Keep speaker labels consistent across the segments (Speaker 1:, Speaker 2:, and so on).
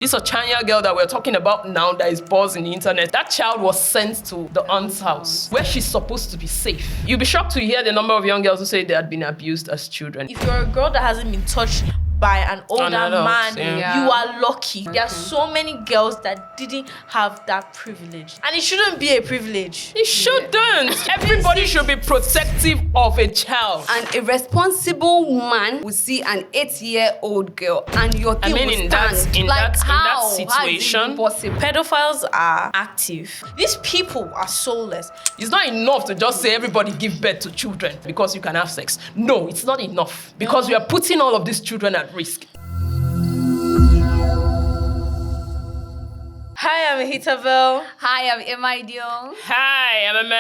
Speaker 1: This Ochanya girl that we're talking about now that is buzzing the internet, that child was sent to the aunt's house where she's supposed to be safe. You'll be shocked to hear the number of young girls who say they had been abused as children.
Speaker 2: If you're a girl that hasn't been touched by an older man, you are lucky. There are so many girls that didn't have that privilege. And it shouldn't be a privilege.
Speaker 1: It shouldn't. Everybody should be protective of a child.
Speaker 3: And a responsible woman will see an 8-year-old girl and your thing will stand.
Speaker 1: In that situation,
Speaker 3: how is it possible?
Speaker 2: Pedophiles are active. These people are soulless.
Speaker 1: It's not enough to just say everybody give birth to children because you can have sex. No, it's not enough because we are putting all of these children at risk.
Speaker 2: Hi, I'm Hitaville.
Speaker 3: Hi, I'm Emaidio.
Speaker 1: Hi, I'm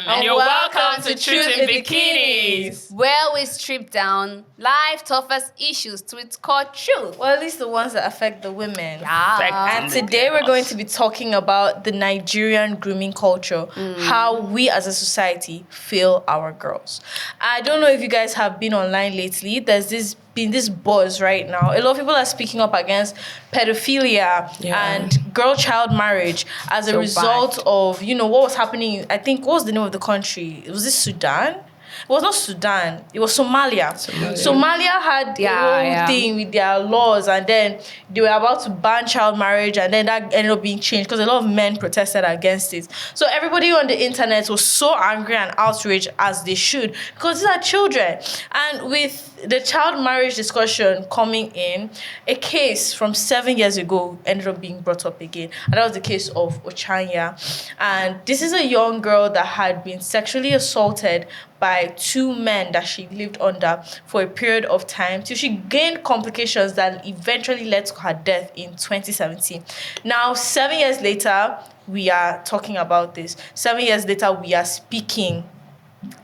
Speaker 1: and you're welcome to Truth in Bikinis,
Speaker 3: where we strip down life's toughest issues to its core truth.
Speaker 2: Well, at least the ones that affect the women.
Speaker 3: Yeah.
Speaker 2: And today we're going to be talking about the Nigerian grooming culture, how we as a society fail our girls. I don't know if you guys have been online lately. There's been this buzz right now. A lot of people are speaking up against pedophilia and girl-child marriage as a result of, what was happening. I think, what was the name of the country? Was this Sudan? It was not Sudan. It was Somalia. Somalia had the whole thing with their laws, and then they were about to ban child marriage, and then that ended up being changed because a lot of men protested against it. So everybody on the internet was so angry and outraged, as they should, because these are children. And with the child marriage discussion coming in, a case from 7 years ago ended up being brought up again. And that was the case of Ochanya. And this is a young girl that had been sexually assaulted by 2 men that she lived under for a period of time till she gained complications that eventually led to her death in 2017. Now, 7 years later, we are talking about this. 7 years later, we are speaking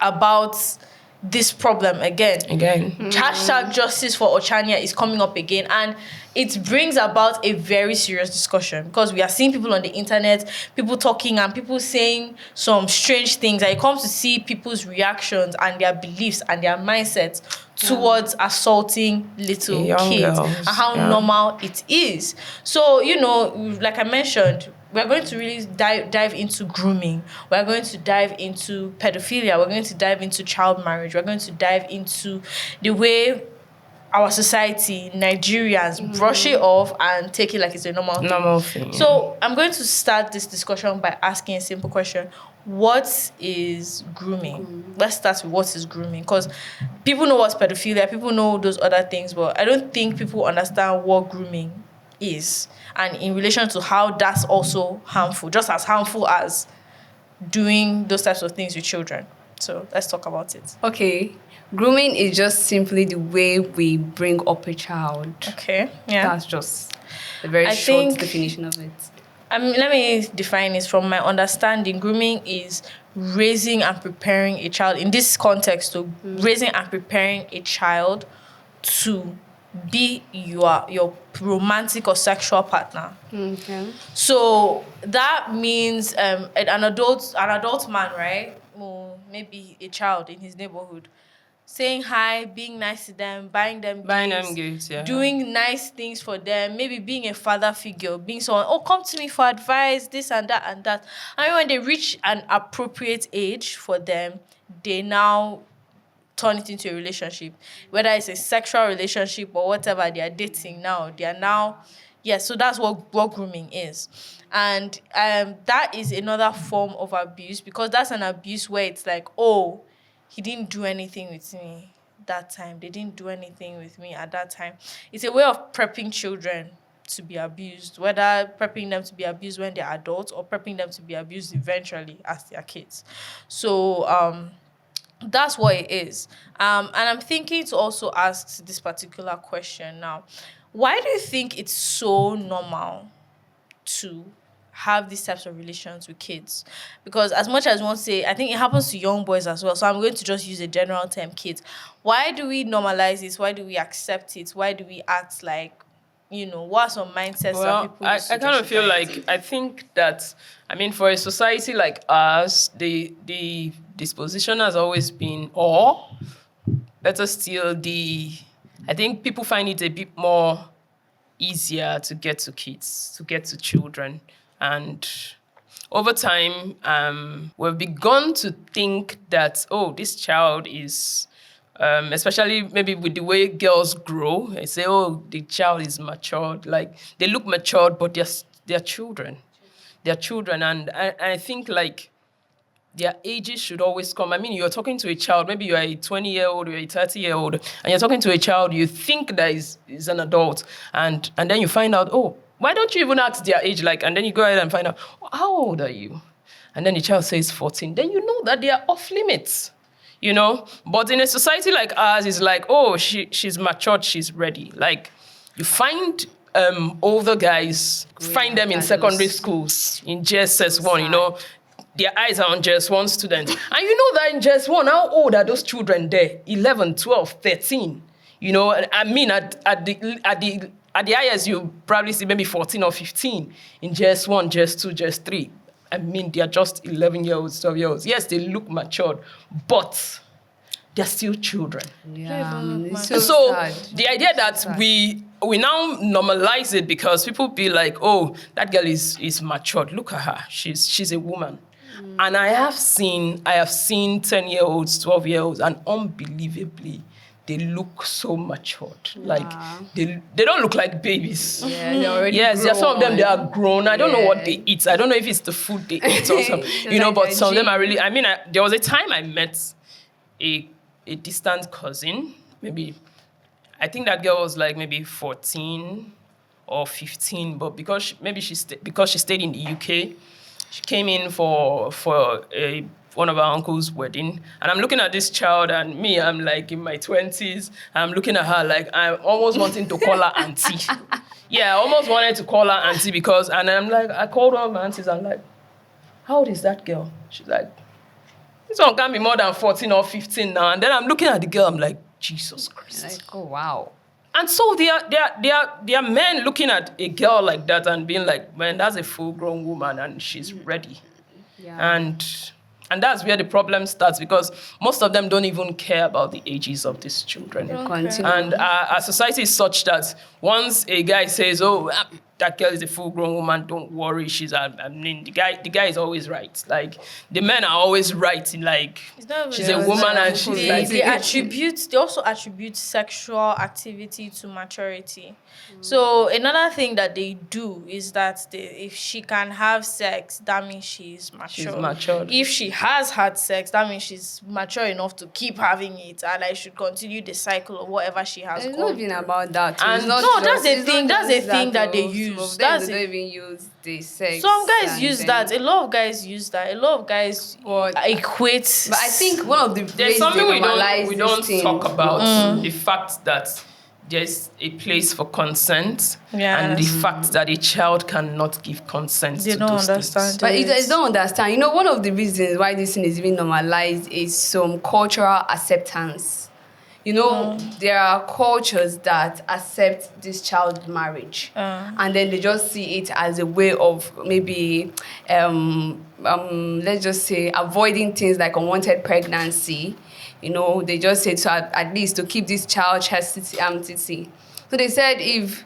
Speaker 2: about this problem again. Hashtag justice for Ochanya is coming up again, and it brings about a very serious discussion because we are seeing people on the internet, people talking and people saying some strange things. And it comes to see people's reactions and their beliefs and their mindsets towards assaulting little kids and how normal it is. So, like I mentioned, we're going to really dive into grooming. We're going to dive into pedophilia. We're going to dive into child marriage. We're going to dive into the way our society, Nigerians, brush it off and take it like it's a normal thing. So I'm going to start this discussion by asking a simple question. What is grooming? Let's start with what is grooming, because people know what's pedophilia, people know those other things, but I don't think people understand what grooming is, and in relation to how that's also harmful, just as harmful as doing those types of things with children. So let's talk about it.
Speaker 3: Okay. Grooming is just simply the way we bring up a child.
Speaker 2: Okay, yeah.
Speaker 3: That's just a very short definition of it.
Speaker 2: Let me define this from my understanding. Grooming is raising and preparing a child. In this context, so raising and preparing a child to be your romantic or sexual partner.
Speaker 3: Okay.
Speaker 2: So that means an adult man, right? Or maybe a child in his neighborhood, saying hi, being nice to them, buying them gifts, doing nice things for them, maybe being a father figure, being someone, come to me for advice, this and that and that. And when they reach an appropriate age for them, they now turn it into a relationship. Whether it's a sexual relationship or whatever they are dating now, so that's what grooming is. And that is another form of abuse, because that's an abuse where it's like, he didn't do anything with me that time. They didn't do anything with me at that time. It's a way of prepping children to be abused, whether prepping them to be abused when they're adults or prepping them to be abused eventually as their kids. So that's what it is. And I'm thinking to also ask this particular question now. Why do you think it's so normal to have these types of relations with kids? Because as much as one say, I think it happens to young boys as well. So I'm going to just use a general term, kids. Why do we normalize this? Why do we accept it? Why do we act like, what are some mindsets that people use to
Speaker 1: I kind of feel like, I think that, for a society like ours, the disposition has always been, or better still, I think people find it a bit more easier to get to kids, to get to children. And over time, we've begun to think that, oh, this child is, especially maybe with the way girls grow, they say, oh, the child is matured. Like, they look matured, but they're children. They're children. And I think, like, their ages should always come. I mean, you're talking to a child, maybe you're a 20-year-old, you're a 30-year-old, and you're talking to a child, you think that is an adult, and then you find out, oh, why don't you even ask their age? Like, and then you go ahead and find out, how old are you? And then the child says 14. Then you know that they are off limits, you know? But in a society like ours, it's like, oh, she's matured, she's ready. Like, you find older guys, find them in secondary schools, in JSS1, you know? Their eyes are on JS1 students. And you know that in JS1, how old are those children there? 11, 12, 13. You know, I mean, at the highest, you probably see maybe 14 or 15 in JS1, JS2, JS3. I mean, they are just 11-year-olds, 12-year-olds. Yes, they look matured, but they're still children.
Speaker 3: Yeah.
Speaker 1: So the idea that we now normalize it because people be like, oh, that girl is matured. Look at her. She's a woman. And I have seen 10-year-olds, 12-year-olds, and unbelievably, they look so matured. Like, they don't look like babies.
Speaker 3: Yeah, they're already
Speaker 1: yes,
Speaker 3: grown.
Speaker 1: some of them, they are grown. I don't know what they eat. I don't know if it's the food they eat or something. You know,
Speaker 3: like
Speaker 1: but some of them
Speaker 3: gym.
Speaker 1: are really, I mean, there was a time I met a distant cousin. Maybe, I think that girl was like maybe 14 or 15, but because she stayed in the UK, she came in for one of our uncle's wedding, and I'm looking at this child, and me, I'm like in my 20s. I'm looking at her like I'm almost wanting to call her auntie. Yeah, I almost wanted to call her auntie and I'm like, I called one of my aunties. I'm like, how old is that girl? She's like, this one can't be more than 14 or 15 now. And then I'm looking at the girl. I'm like, Jesus Christ.
Speaker 3: Like, oh wow.
Speaker 1: And so there are men looking at a girl like that and being like, man, that's a full-grown woman and she's ready.
Speaker 3: Yeah.
Speaker 1: And that's where the problem starts because most of them don't even care about the ages of these children.
Speaker 3: Continue.
Speaker 1: And our society is such that once a guy says, oh, that girl is a full-grown woman, don't worry, I mean, the guy is always right. Like, the men are always right. Like, she's a woman and she's like...
Speaker 2: They also attribute sexual activity to maturity. So another thing that they do is that if she can have sex, that means she's mature.
Speaker 1: She's matured.
Speaker 2: If she has had sex, that means she's mature enough to keep having it, and I should continue the cycle of whatever she has
Speaker 3: It's
Speaker 2: gone
Speaker 3: not even about that.
Speaker 1: And
Speaker 3: It's not
Speaker 2: no,
Speaker 3: just-
Speaker 2: that's a
Speaker 3: it's
Speaker 2: thing.
Speaker 3: not
Speaker 2: That's a
Speaker 3: just
Speaker 2: thing that they
Speaker 3: though.
Speaker 2: use.
Speaker 3: Some of them
Speaker 2: That's
Speaker 3: don't
Speaker 2: it.
Speaker 3: even use the sex.
Speaker 2: Some guys
Speaker 3: and
Speaker 2: use
Speaker 3: then-
Speaker 2: that. A lot of guys use that. A lot of guys equate.
Speaker 3: But I think one of the
Speaker 1: There's
Speaker 3: ways
Speaker 1: something
Speaker 3: they
Speaker 1: we
Speaker 3: normalize
Speaker 1: don't
Speaker 3: this thing-
Speaker 1: talk about, the fact that there's a place for consent and the fact that a child cannot give consent
Speaker 2: They
Speaker 1: to
Speaker 2: don't
Speaker 1: those
Speaker 2: understand.
Speaker 1: things.
Speaker 3: But they don't understand. You know, one of the reasons why this thing is even normalized is some cultural acceptance. You know, there are cultures that accept this child marriage, and then they just see it as a way of maybe, let's just say, avoiding things like unwanted pregnancy. You know, they just said so at least to keep this child chastity. So they said if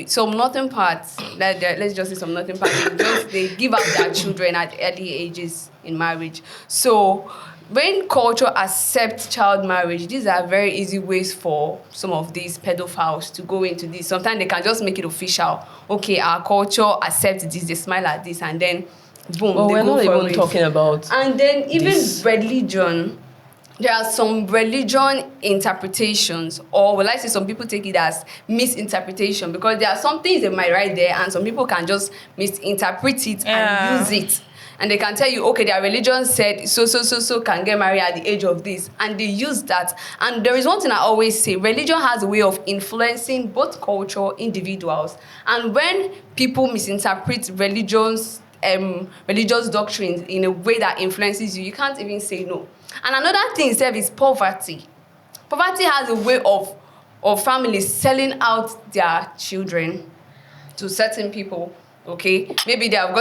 Speaker 3: some northern parts, let's just say some northern parts, they give out their children at early ages in marriage. So when culture accepts child marriage, these are very easy ways for some of these pedophiles to go into this. Sometimes they can just make it official. Okay, our culture accepts this, they smile at this, and then boom,
Speaker 1: Well,
Speaker 3: they
Speaker 1: we're
Speaker 3: go
Speaker 1: not
Speaker 3: for
Speaker 1: even
Speaker 3: it.
Speaker 1: talking about
Speaker 3: And then even
Speaker 1: this.
Speaker 3: religion, there are some religion interpretations, or will I say some people take it as misinterpretation, because there are some things they might write there and some people can just misinterpret it and use it. And they can tell you, okay, their religion said so can get married at the age of this. And they use that. And there is one thing I always say, religion has a way of influencing both culture, individuals. And when people misinterpret religious doctrines in a way that influences you, you can't even say no. And another thing itself is poverty. Poverty has a way of families selling out their children to certain people. Okay, maybe they have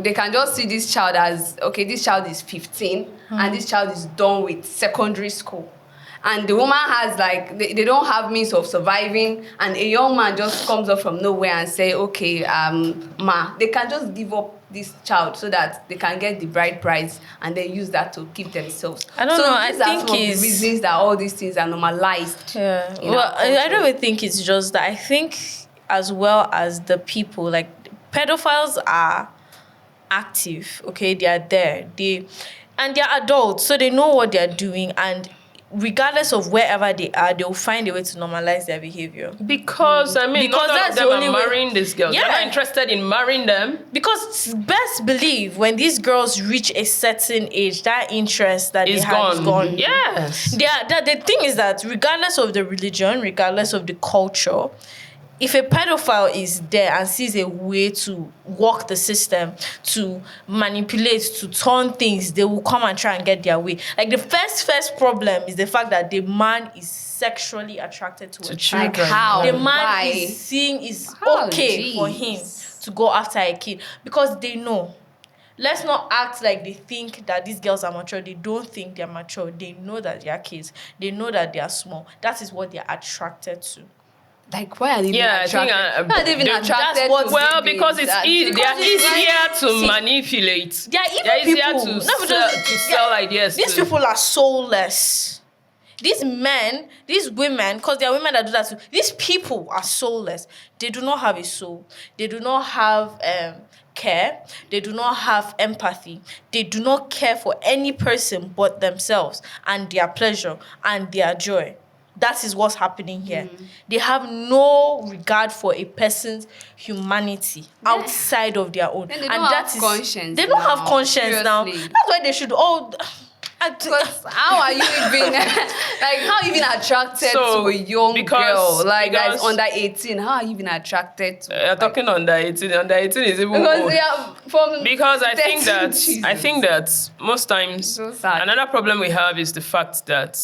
Speaker 3: they can just see this child as, okay, this child is 15 and this child is done with secondary school. and the woman has like they don't have means of surviving, and a young man just comes up from nowhere and say, okay, they can just give up this child so that they can get the bride price and then use that to keep themselves.
Speaker 2: I don't know. I
Speaker 3: these are
Speaker 2: think
Speaker 3: some of the
Speaker 2: it's
Speaker 3: reasons that all these things are normalized.
Speaker 2: Yeah.
Speaker 3: in
Speaker 2: Well,
Speaker 3: our
Speaker 2: I
Speaker 3: culture.
Speaker 2: don't even think it's just that. I think as well as the people, like pedophiles are active. Okay, they are there. They're adults, so they know what they're doing, and regardless of wherever they are, they'll find a way to normalize their behavior.
Speaker 1: Because I mean,
Speaker 2: Because
Speaker 1: none
Speaker 2: that's
Speaker 1: of
Speaker 2: the
Speaker 1: them
Speaker 2: only
Speaker 1: are
Speaker 2: way-
Speaker 1: marrying these girls.
Speaker 2: Yeah.
Speaker 1: They're not interested in marrying them.
Speaker 2: Because best believe when these girls reach a certain age, that interest that
Speaker 1: It's
Speaker 2: they had is
Speaker 1: gone.
Speaker 2: gone.
Speaker 1: Yes.
Speaker 2: The thing is that regardless of the religion, regardless of the culture, if a pedophile is there and sees a way to walk the system, to manipulate, to turn things, they will come and try and get their way. Like the first problem is the fact that the man is sexually attracted to a child.
Speaker 1: children.
Speaker 3: How?
Speaker 2: The man
Speaker 3: Why?
Speaker 2: is seeing is
Speaker 3: Oh,
Speaker 2: okay for him
Speaker 3: jeez.
Speaker 2: to go after a kid because they know. Let's not act like they think that these girls are mature. They don't think they're mature. They know that they are kids. They know that they are small. That is what they're attracted to.
Speaker 3: Like, why are they even
Speaker 1: Yeah, I think,
Speaker 3: attracted? Why are they even
Speaker 1: that's
Speaker 3: attracted
Speaker 2: what-
Speaker 3: to
Speaker 1: Well,
Speaker 3: babies?
Speaker 1: because it's easy. They are
Speaker 2: Because it's
Speaker 1: easier
Speaker 2: like-
Speaker 1: to
Speaker 2: see,
Speaker 1: manipulate.
Speaker 2: They are even
Speaker 1: They're easier
Speaker 2: people.
Speaker 1: to
Speaker 2: No, but
Speaker 1: sell,
Speaker 2: those-
Speaker 1: to sell ideas.
Speaker 2: These
Speaker 1: to.
Speaker 2: people are soulless. These men, these women, because there are women that do that too. These people are soulless. They do not have a soul. They do not have care. They do not have empathy. They do not care for any person but themselves and their pleasure and their joy. That is what's happening here. They have no regard for a person's humanity outside of their own.
Speaker 3: Then they don't have conscience
Speaker 2: They don't have
Speaker 3: now.
Speaker 2: conscience now.
Speaker 3: Seriously.
Speaker 2: That's why they should all.
Speaker 3: Because how are you even like how are you even attracted
Speaker 1: So,
Speaker 3: to a young
Speaker 1: because-
Speaker 3: girl like that is
Speaker 1: because-
Speaker 3: under 18? How are you even attracted to?
Speaker 1: You're talking under 18. Under 18 is even
Speaker 3: because
Speaker 1: old.
Speaker 3: they are from
Speaker 1: Because I
Speaker 3: 13,
Speaker 1: think that
Speaker 3: Jesus.
Speaker 1: most times
Speaker 3: So sad.
Speaker 1: another problem we have is the fact that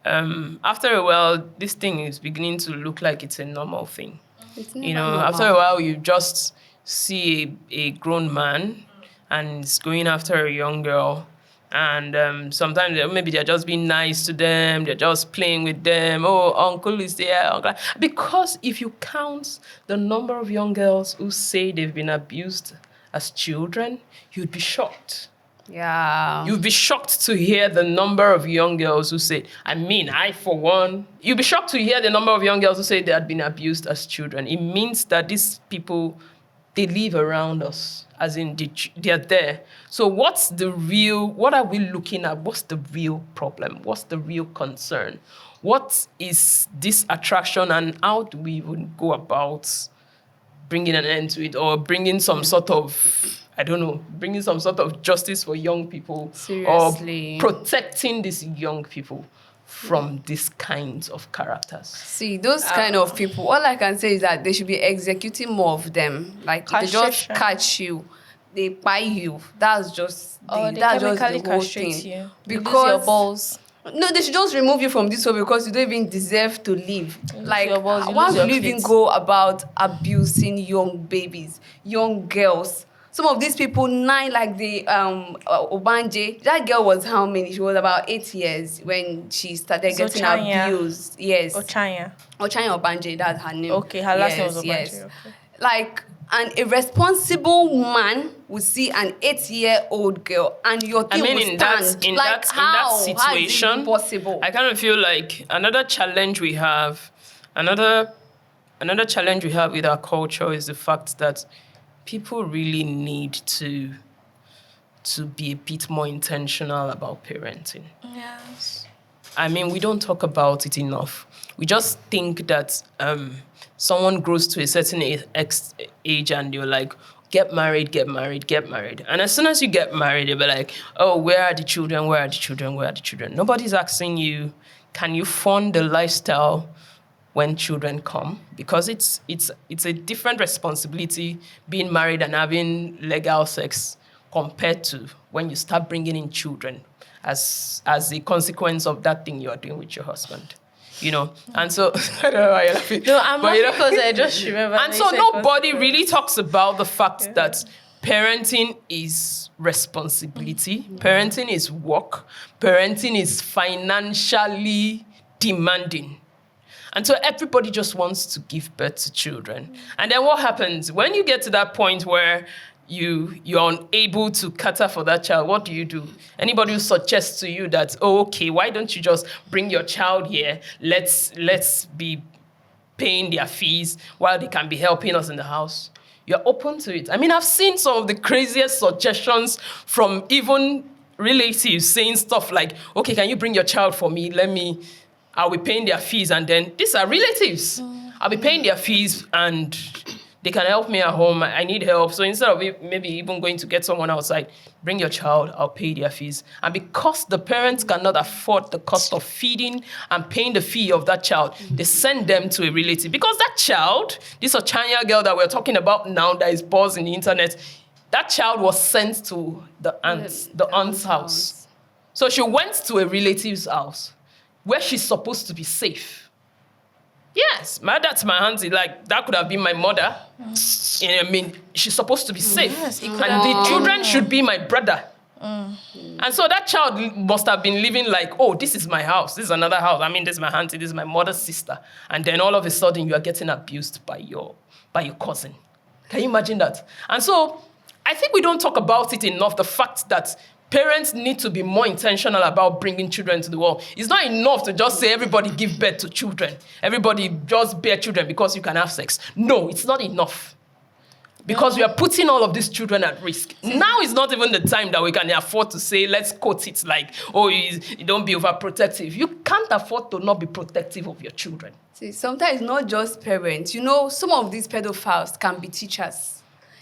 Speaker 1: after a while this thing is beginning to look like it's a normal thing.
Speaker 3: It's
Speaker 1: You
Speaker 3: never
Speaker 1: know,
Speaker 3: normal.
Speaker 1: after a while you just see a grown man and is going after a young girl. And sometimes maybe they're just being nice to them, they're just playing with them. Oh, uncle is there. Uncle. Because if you count the number of young girls who say they've been abused as children, you'd be shocked.
Speaker 3: Yeah.
Speaker 1: You'd be shocked to hear the number of young girls who say, I for one, you'd be shocked to hear the number of young girls who say they had been abused as children. It means that these people, they live around us, as in they're there. So what are we looking at? What's the real problem? What's the real concern? What is this attraction and how do we even go about bringing an end to it or bringing some sort of, bringing some sort of justice for young people
Speaker 3: Seriously.
Speaker 1: or protecting these young people from these kinds of characters.
Speaker 3: See, those kind of people, all I can say is that they should be executing more of them. Like, if they just
Speaker 2: Castration.
Speaker 3: catch you, they buy you. That's just
Speaker 2: Oh, they
Speaker 3: that's just
Speaker 2: chemically
Speaker 3: the whole
Speaker 2: castrate
Speaker 3: thing.
Speaker 2: you.
Speaker 3: Because
Speaker 2: You lose your balls.
Speaker 3: No, they should just remove you from this world because you don't even deserve to live. Like,
Speaker 2: your balls, you
Speaker 3: why
Speaker 2: lose
Speaker 3: will
Speaker 2: your
Speaker 3: you even
Speaker 2: clit.
Speaker 3: go about abusing young babies, young girls? Some of these people, like the Obanje, that girl was how many? She was about 8 years when she started getting
Speaker 2: Zochanya.
Speaker 3: abused. Yes.
Speaker 2: Ochanya.
Speaker 3: Ochanya Obanje, that's her name.
Speaker 2: Okay, her last name was Obanje.
Speaker 3: Yes.
Speaker 2: Okay.
Speaker 3: Like, an irresponsible man would see an 8-year-old girl and your thing will stand.
Speaker 1: In that
Speaker 3: How is it
Speaker 1: situation,
Speaker 3: even possible?
Speaker 1: I kind of feel like another challenge we have with our culture is the fact that people really need to be a bit more intentional about parenting.
Speaker 2: Yes.
Speaker 1: I mean, we don't talk about it enough. We just think that someone grows to a certain age and you're like, get married. And as soon as you get married, they'll be like, oh, where are the children? Nobody's asking you, can you fund the lifestyle when children come? Because it's a different responsibility being married and having legal sex compared to when you start bringing in children as a consequence of that thing you're doing with your husband. You know, and so I don't know why you're laughing.
Speaker 2: No, I'm
Speaker 1: but,
Speaker 2: not
Speaker 1: you know,
Speaker 2: because I just remember.
Speaker 1: and so nobody really talks about the fact that parenting is responsibility, parenting is work, parenting is financially demanding. And so everybody just wants to give birth to children. And then what happens? When you get to that point where you're unable to cater for that child, what do? Anybody who suggests to you that, oh, okay, why don't you just bring your child here? Let's be paying their fees while they can be helping us in the house. You're open to it. I mean, I've seen some of the craziest suggestions from even relatives saying stuff like, okay, can you bring your child for me? I'll be paying their fees. And then these are relatives. I'll be paying their fees and they can help me at home. I need help. So instead of maybe even going to get someone outside, bring your child, I'll pay their fees. And because the parents cannot afford the cost of feeding and paying the fee of that child, they send them to a relative. Because that child, this Ochanya girl that we're talking about now that is buzzing the internet, that child was sent to the aunt's house. So she went to a relative's house where she's supposed to be safe. Yes, that's my auntie. Like, that could have been my mother. I mean, she's supposed to be safe.
Speaker 2: Yes,
Speaker 1: and the children should be my brother. And so that child must have been living like, oh, this is my house. This is another house. I mean, this is my auntie. This is my mother's sister. And then all of a sudden, you are getting abused by your cousin. Can you imagine that? And so I think we don't talk about it enough, the fact that parents need to be more intentional about bringing children to the world. It's not enough to just say everybody give birth to children. Everybody just bear children because you can have sex. No, it's not enough. Because we are putting all of these children at risk. Now is not even the time that we can afford to say, let's quote it like, oh, you don't be overprotective. You can't afford to not be protective of your children.
Speaker 3: See, sometimes not just parents. You know, some of these pedophiles can be teachers.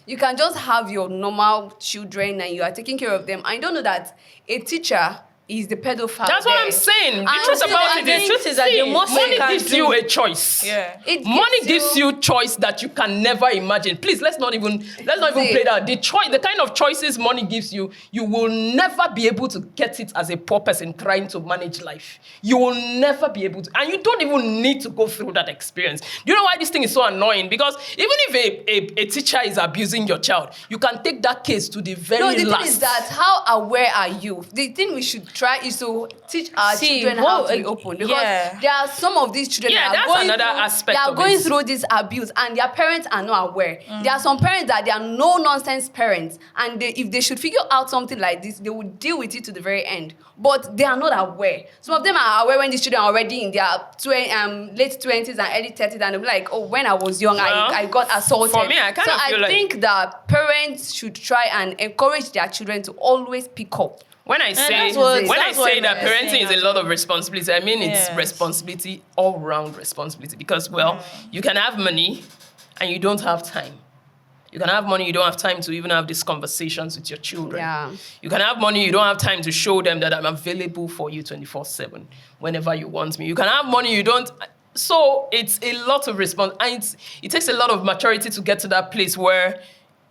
Speaker 3: You can just have your normal children and you are taking care of them. I don't know that a teacher is the pedophile.
Speaker 1: That's what I'm saying. The truth about it is that the most money gives you a choice.
Speaker 2: Yeah.
Speaker 1: Money gives you choice that you can never imagine. Please, let's not even play that. The kind of choices money gives you, you will never be able to get it as a poor person trying to manage life. You will never be able to, and you don't even need to go through that experience. Do you know why this thing is so annoying? Because even if a teacher is abusing your child, you can take that case to the very last.
Speaker 3: No, the thing is that how aware are you? The thing we should try is to teach our children how to be open, because there are some of these children that are going through this abuse and their parents are not aware. There are some parents that they are no nonsense parents, and if they should figure out something like this, they will deal with it to the very end. But they are not aware. Some of them are aware when these children are already in their late 20s and early 30s, and they'll be like, oh, when I was young, I got assaulted.
Speaker 1: For me, I
Speaker 3: think that parents should try and encourage their children to always pick up.
Speaker 1: When I say that parenting is a lot of responsibility, I mean it's responsibility, all-round responsibility. Because, you can have money and you don't have time. You can have money, you don't have time to even have these conversations with your children. Yeah. You can have money, you don't have time to show them that I'm available for you 24/7 whenever you want me. You can have money, you don't. So it's a lot of and it takes a lot of maturity to get to that place where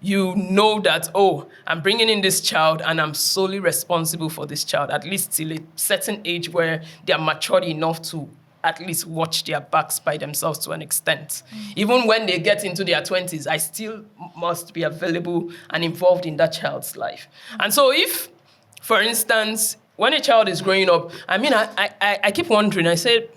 Speaker 1: you know that, oh, I'm bringing in this child and I'm solely responsible for this child, at least till a certain age where they are matured enough to at least watch their backs by themselves to an extent. Even when they get into their 20s, I still must be available and involved in that child's life. And so if, for instance, when a child is growing up, I mean, I keep wondering, I say,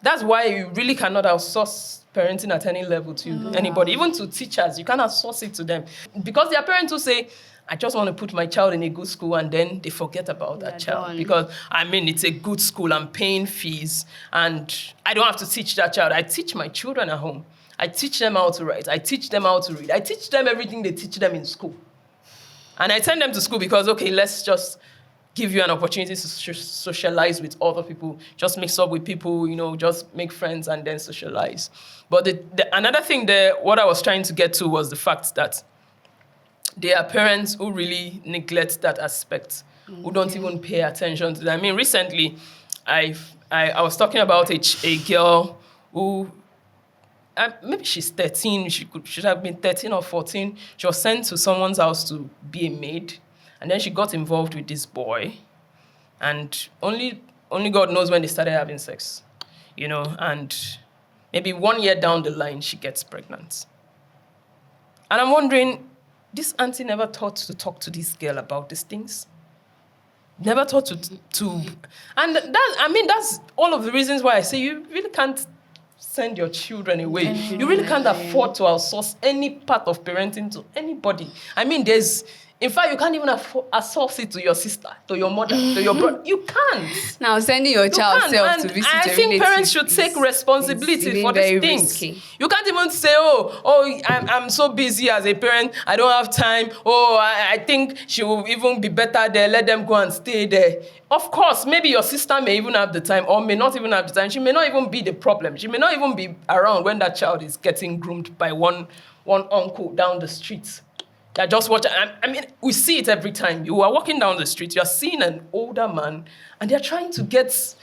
Speaker 1: that's why you really cannot outsource parenting at any level to anybody, even to teachers. You cannot source it to them. Because there are parents who say, I just want to put my child in a good school, and then they forget about that child. Because, I mean, it's a good school, I'm paying fees, and I don't have to teach that child. I teach my children at home. I teach them how to write. I teach them how to read. I teach them everything they teach them in school. And I send them to school because, okay, let's just give you an opportunity to socialize with other people, just mix up with people, just make friends and then socialize. But another thing there, what I was trying to get to was the fact that there are parents who really neglect that aspect, who don't even pay attention to that. I mean, recently, I was talking about a girl who, maybe she's 13, she should have been 13 or 14. She was sent to someone's house to be a maid. And then she got involved with this boy. And only God knows when they started having sex. And maybe 1 year down the line, she gets pregnant. And I'm wondering, this auntie never thought to talk to this girl about these things. Never thought to, and that's all of the reasons why I say you really can't send your children away. You really can't afford to outsource any part of parenting to anybody. I mean, in fact, you can't even outsource it to your sister, to your mother, to your brother. You can't.
Speaker 3: Now, sending your child self to visit
Speaker 1: I think parents should take responsibility for these things.
Speaker 3: Risky.
Speaker 1: You can't even say, I'm so busy as a parent, I don't have time. I think she will even be better there. Let them go and stay there. Of course, maybe your sister may even have the time or may not even have the time. She may not even be the problem. She may not even be around when that child is getting groomed by one uncle down the street. They're just watching. I mean, we see it every time. You are walking down the street, you're seeing an older man, and they're trying to get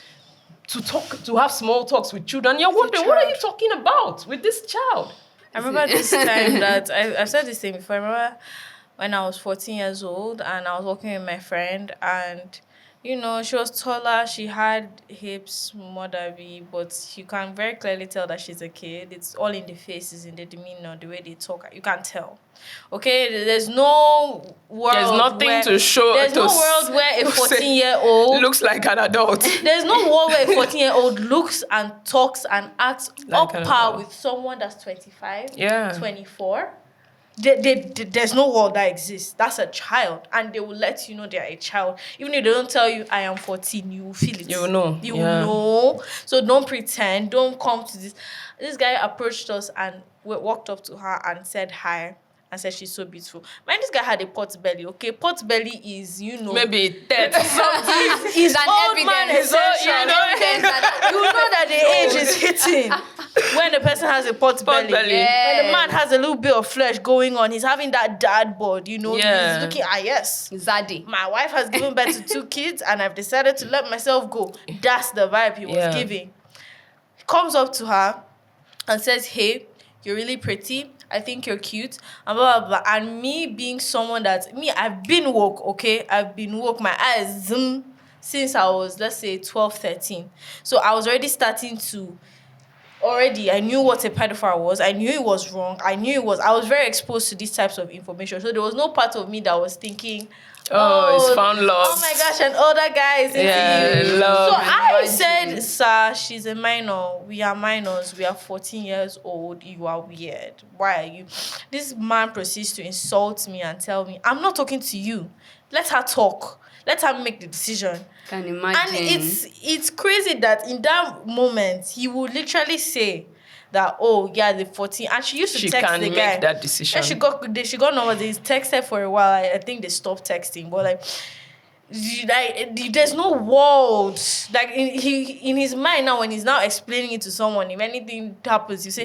Speaker 1: to talk, to have small talks with children. You're wondering, what are you talking about with this child?
Speaker 2: I remember this time that I've said this thing before. I remember when I was 14 years old and I was walking with my friend, and you know, she was taller, she had hips more than me, but you can very clearly tell that she's a kid. It's all in the faces, in the demeanor, the way they talk. You can't tell. Okay, there's no world.
Speaker 1: There's nothing to show.
Speaker 2: There's no world where a 14-year-old
Speaker 1: looks like an adult.
Speaker 2: There's no world where a 14-year-old looks and talks and acts
Speaker 1: Like
Speaker 2: up par with someone that's 25,
Speaker 1: Yeah.
Speaker 2: 24. There's no world that exists. That's a child, and they will let you know they're a child. Even if they don't tell you, I am 14, you will feel it.
Speaker 1: You will know.
Speaker 2: You will know. So don't pretend. Don't come to this. This guy approached us and we walked up to her and said hi. And said she's so beautiful. Man, this guy had a pot belly, okay? Pot belly is, you know...
Speaker 1: Maybe 30 something.
Speaker 2: He's
Speaker 3: an
Speaker 2: old man
Speaker 3: evidence.
Speaker 2: essential.
Speaker 1: You know,
Speaker 2: You know that the age is hitting when the person has a pot belly.
Speaker 1: belly.
Speaker 2: When the man has a little bit of flesh going on, he's having that dad bod, you know?
Speaker 1: Yeah.
Speaker 2: He's looking, yes.
Speaker 3: Zaddy.
Speaker 2: My wife has given birth to 2 kids and I've decided to let myself go. That's the vibe he was giving. He comes up to her and says, hey, you're really pretty. I think you're cute. And blah, blah, blah. And me being someone I've been woke, okay? I've been woke. My eyes zoom since I was, let's say, 12, 13. So I was already starting to... I knew what a pedophile was. I knew it was wrong. I was very exposed to these types of information. So there was no part of me that was thinking...
Speaker 1: it's found lost.
Speaker 2: Oh my gosh, and older guys into you.
Speaker 1: love.
Speaker 2: So I said, sir, she's a minor. We are minors. We are 14 years old. You are weird. Why are you? This man proceeds to insult me and tell me, I'm not talking to you. Let her talk. Let her make the decision.
Speaker 3: Can imagine.
Speaker 2: And it's crazy that in that moment, he would literally say that, the 14. And she used to text the guy.
Speaker 1: She can make that decision.
Speaker 2: And she got numbers. They texted for a while. I think they stopped texting. But there's no world. Like in his mind now, when he's now explaining it to someone, if anything happens, you say,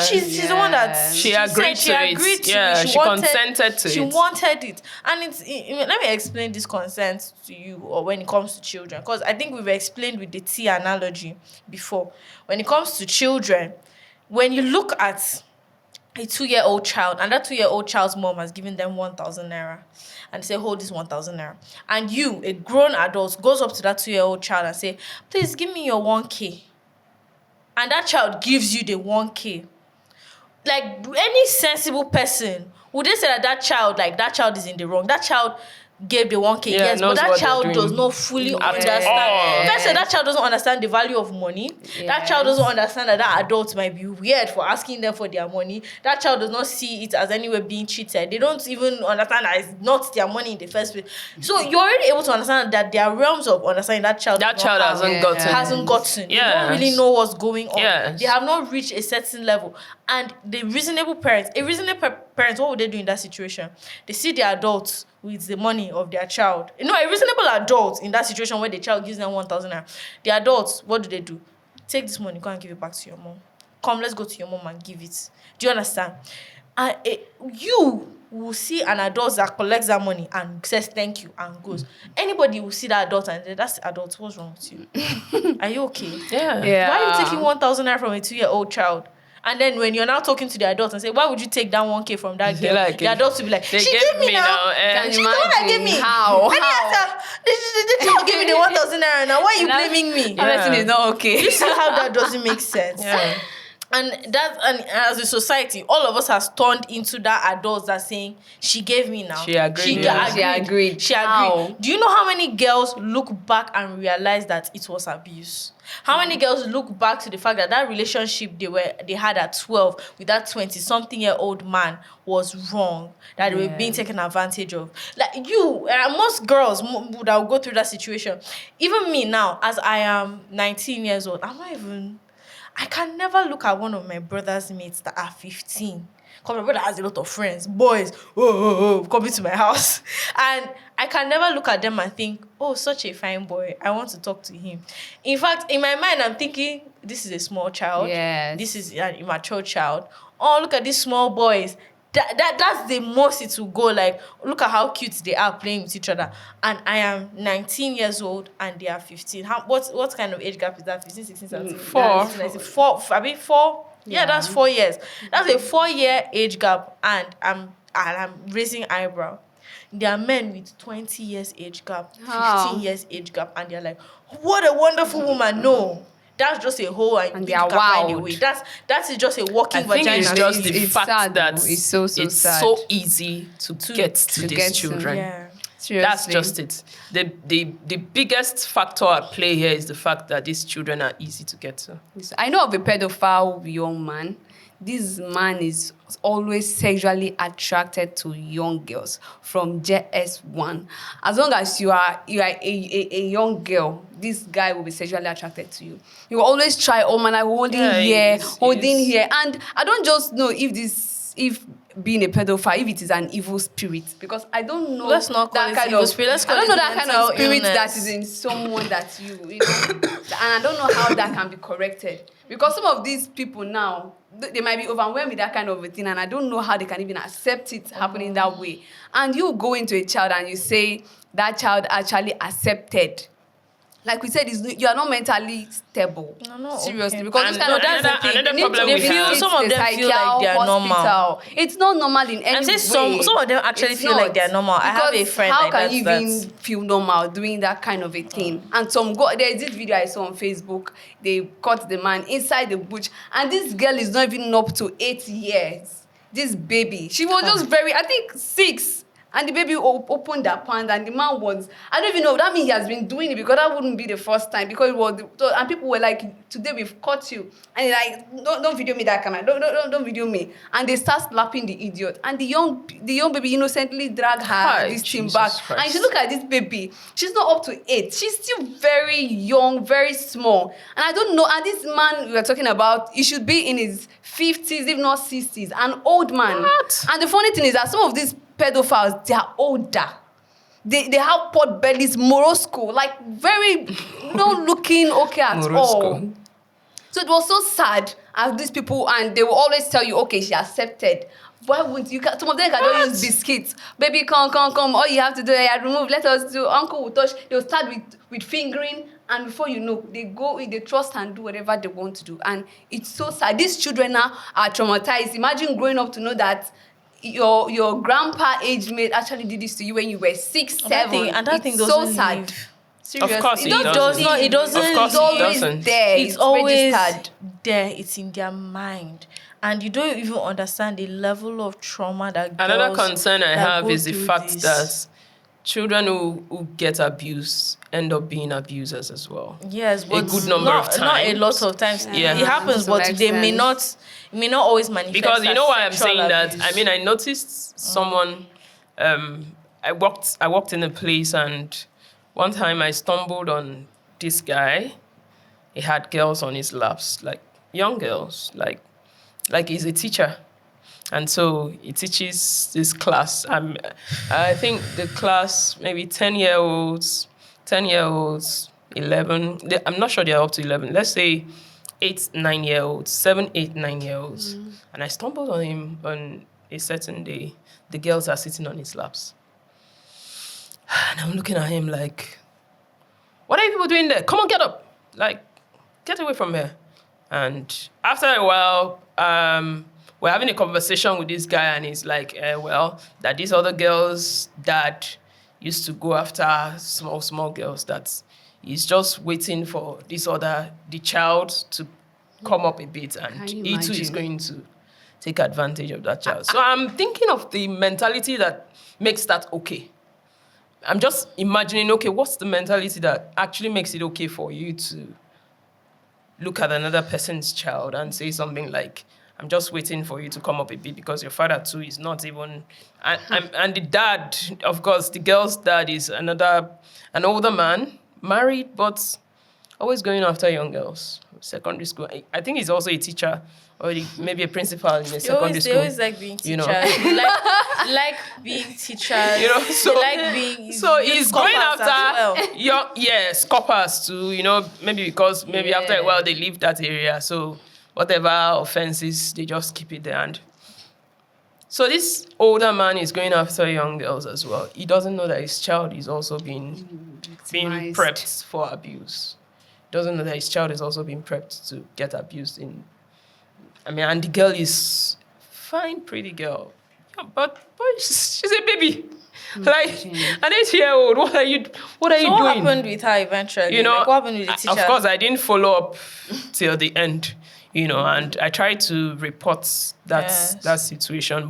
Speaker 2: she's the one that
Speaker 1: she agreed to it. Yeah, she consented to it.
Speaker 2: She wanted it. And let me explain this consent to you, or when it comes to children, because I think we've explained with the tea analogy before. When it comes to children, when you look at a 2-year-old child, and that 2-year-old child's mom has given them 1,000 naira, and say, hold this 1,000 naira. And you, a grown adult, goes up to that 2-year-old child and say, please give me your 1K. And that child gives you the 1K. Like, any sensible person, would they say that child is in the wrong? That child gave the 1K, yes, but that child does not fully understand. Let's say that child doesn't understand the value of money. Yes. That child doesn't understand that adults might be weird for asking them for their money. That child does not see it as anywhere being cheated. They don't even understand that it's not their money in the first place. So you're already able to understand that there are realms of understanding that child hasn't gotten. They don't really know what's going on. Yes. They have not reached a certain level. And the reasonable parents, what would they do in that situation? They see the adults with the money of their child. A reasonable adult in that situation where the child gives them 1,000 naira. The adults, what do? Take this money, go and give it back to your mom. Come, let's go to your mom and give it. Do you understand? You will see an adult that collects that money and says thank you and goes. Anybody will see that adult and say, that's the adult, what's wrong with you? Are you okay?
Speaker 1: Yeah.
Speaker 2: Why are you taking 1,000 naira from a 2-year-old child? And then when you're now talking to the adults and say, why would you take that 1K from that girl? The adults will be like, she gave me now. She's the one that gave me.
Speaker 3: How?
Speaker 2: The child gave me the 1,000 naira now. Why are you blaming me?
Speaker 3: Everything is not okay.
Speaker 2: You see how that doesn't make sense?
Speaker 1: Yeah.
Speaker 2: And as a society, all of us has turned into that adults that saying she gave me now.
Speaker 1: She agreed.
Speaker 2: She
Speaker 3: Yeah.
Speaker 2: agreed.
Speaker 3: She agreed. How?
Speaker 2: Do you know how many girls look back and realize that it was abuse? How many girls look back to the fact that that relationship they had at 12 with that 20-something-year-old man was wrong, that they were being taken advantage of? Like most girls that will go through that situation. Even me now, as I am 19 years old, I can never look at one of my brother's mates that are 15. Because my brother has a lot of friends, boys, coming to my house. And I can never look at them and think, oh, such a fine boy, I want to talk to him. In fact, in my mind, I'm thinking, this is a small child.
Speaker 3: Yes.
Speaker 2: This is an immature child. Oh, look at these small boys. That's the most it will go. Like, look at how cute they are playing with each other. And I am 19 years old and they are 15. What kind of age gap is that? 15, 16, 17?
Speaker 1: 4.
Speaker 2: 4. Yeah, that's 4 years. That's a 4-year age gap, and I'm raising eyebrow. There are men with 20 years age gap, 15 years age gap, and they're like, what a wonderful woman. No. That's just a hole, and
Speaker 3: they
Speaker 2: you
Speaker 3: are
Speaker 2: can find a
Speaker 3: wowed.
Speaker 2: way. That is just a walking
Speaker 1: I think
Speaker 2: vagina.
Speaker 1: it's just
Speaker 3: It's-
Speaker 1: the
Speaker 3: it's
Speaker 1: fact
Speaker 3: sad,
Speaker 1: that
Speaker 3: though. It's so sad.
Speaker 1: so easy to get to
Speaker 3: to
Speaker 1: these
Speaker 3: get to.
Speaker 1: children.
Speaker 2: Yeah.
Speaker 3: Seriously.
Speaker 1: That's just it. The biggest factor at play here is the fact that these children are easy to get to.
Speaker 3: I know of a pedophile young man. This man is always sexually attracted to young girls from JS1. As long as you are a young girl, this guy will be sexually attracted to you. He will always try, oh man, I'm holding here. And I don't just know if being a pedophile, if it is an evil spirit, because I don't know.
Speaker 2: Let's not call
Speaker 3: that
Speaker 2: it
Speaker 3: kind
Speaker 2: evil
Speaker 3: of
Speaker 2: spirit. Let's call
Speaker 3: I don't
Speaker 2: it
Speaker 3: know that kind of
Speaker 2: mental
Speaker 3: spirit that
Speaker 2: illness.
Speaker 3: is in someone that you know, and I don't know how that can be corrected, because some of these people now, they might be overwhelmed with that kind of a thing, and I don't know how they can even accept it happening that way. And you go into a child and you say that child actually accepted. Like we said, you are not mentally stable.
Speaker 2: No,
Speaker 3: Seriously,
Speaker 2: okay.
Speaker 3: because
Speaker 1: And
Speaker 3: this kind of
Speaker 1: another
Speaker 3: thing,
Speaker 1: problem
Speaker 3: you need to
Speaker 1: we
Speaker 3: visit
Speaker 1: have-
Speaker 2: Some of
Speaker 3: the
Speaker 2: them feel like they are
Speaker 3: psychiatric
Speaker 2: normal.
Speaker 3: hospital. It's not normal in any
Speaker 2: I'm
Speaker 3: way.
Speaker 2: saying some of them actually
Speaker 3: It's
Speaker 2: feel like
Speaker 3: not.
Speaker 2: they're normal. I have a
Speaker 3: Because
Speaker 2: friend
Speaker 3: how
Speaker 2: like
Speaker 3: can
Speaker 2: that,
Speaker 3: you even feel normal doing that kind of a thing? And there's this video I saw on Facebook. They caught the man inside the bush, and this girl is not even up to 8 years. This baby, she was just I think 6. And the baby opened her pants, and the man was, I don't even know, that means he has been doing it, because that wouldn't be the first time, because it was, and people were like, today we've caught you. And they're like, don't video me that camera, don't video me. And they start slapping the idiot. And the young baby innocently dragged her, this thing back.
Speaker 1: Christ.
Speaker 3: And you look at this baby, she's not up to 8. She's still very young, very small. And I don't know, and this man we are talking about, he should be in his 50s, if not 60s, an old man.
Speaker 1: What?
Speaker 3: And the funny thing is that some of these pedophiles, they are older. They have pot bellies, morosco, like very not looking okay at all.
Speaker 1: Morosco.
Speaker 3: So it was so sad as these people, and they will always tell you, okay, she accepted. Why wouldn't you? Some of them can just use biscuits. Baby, come. All you have to do is remove. Let us do. Uncle will touch. They'll start with fingering, and before you know, they trust and do whatever they want to do. And it's so sad. These children now are traumatized. Imagine growing up to know that your grandpa age mate actually did this to you when you were 6, 7.
Speaker 2: And that thing
Speaker 3: It's
Speaker 2: doesn't
Speaker 3: so sad.
Speaker 2: leave.
Speaker 3: Seriously.
Speaker 1: Of course it
Speaker 3: don't
Speaker 1: doesn't.
Speaker 3: leave.
Speaker 2: It doesn't.
Speaker 1: Of course
Speaker 3: It's
Speaker 1: it
Speaker 3: always
Speaker 1: doesn't.
Speaker 3: there.
Speaker 2: It's always
Speaker 3: registered.
Speaker 2: there. It's in their mind. And you don't even understand the level of trauma that
Speaker 1: Another
Speaker 2: girls
Speaker 1: concern I
Speaker 2: that
Speaker 1: have
Speaker 2: go
Speaker 1: is the
Speaker 2: through
Speaker 1: fact
Speaker 2: this.
Speaker 1: that children who get abused end up being abusers as well.
Speaker 2: Yes, but
Speaker 1: good number of
Speaker 2: not a
Speaker 1: times.
Speaker 2: lot of times.
Speaker 1: Yeah.
Speaker 2: It happens,
Speaker 3: To
Speaker 2: but
Speaker 3: some
Speaker 2: they may
Speaker 3: extent.
Speaker 2: not always manifest.
Speaker 1: Because you
Speaker 2: as
Speaker 1: know why I'm
Speaker 2: sexual
Speaker 1: saying that?
Speaker 2: abuse.
Speaker 1: I mean, I noticed someone. I walked in a place, and one time I stumbled on this guy. He had girls on his laps, like young girls, like he's a teacher. And so he teaches this class. I think the class, maybe 10-year-olds, 11. I'm not sure they're up to 11. Let's say 8, 9-year-olds, 7, 8, 9-year-olds. And I stumbled on him on a certain day. The girls are sitting on his laps. And I'm looking at him like, what are you people doing there? Come on, get up. Like, get away from here. And after a while, we're having a conversation with this guy, and he's like, that these other girls' dad used to go after small girls, that he's just waiting for the child to come up a bit, and
Speaker 3: Can you
Speaker 1: he too is
Speaker 3: imagine?
Speaker 1: going to take advantage of that child. So I'm thinking of the mentality that makes that okay. I'm just imagining, okay, what's the mentality that actually makes it okay for you to look at another person's child and say something like, I'm just waiting for you to come up a bit because your father too is not even... And the dad, of course, the girl's dad is an older man, married, but always going after young girls. Secondary school. I think he's also a teacher or maybe a principal in a secondary
Speaker 2: They
Speaker 1: school.
Speaker 2: always like being teachers.
Speaker 1: You know.
Speaker 2: They like being teachers.
Speaker 1: You know, so
Speaker 2: they like being
Speaker 1: he's going
Speaker 2: scoffers as
Speaker 1: after
Speaker 2: well.
Speaker 1: scoffers too, maybe because after a while they leave that area, so whatever offenses they just keep it there. And so this older man is going after young girls as well. He doesn't know that his child is also being
Speaker 3: Victimized.
Speaker 1: prepped for abuse. He doesn't know that his child is also being prepped to get abused and the girl is fine, pretty girl. Yeah, but she's a baby. Like an 8-year-old. What are you
Speaker 2: So
Speaker 1: doing?
Speaker 2: what happened with her eventually? Like, what happened with the teacher?
Speaker 1: Of course, I didn't follow up till the end, and I tried to report that situation.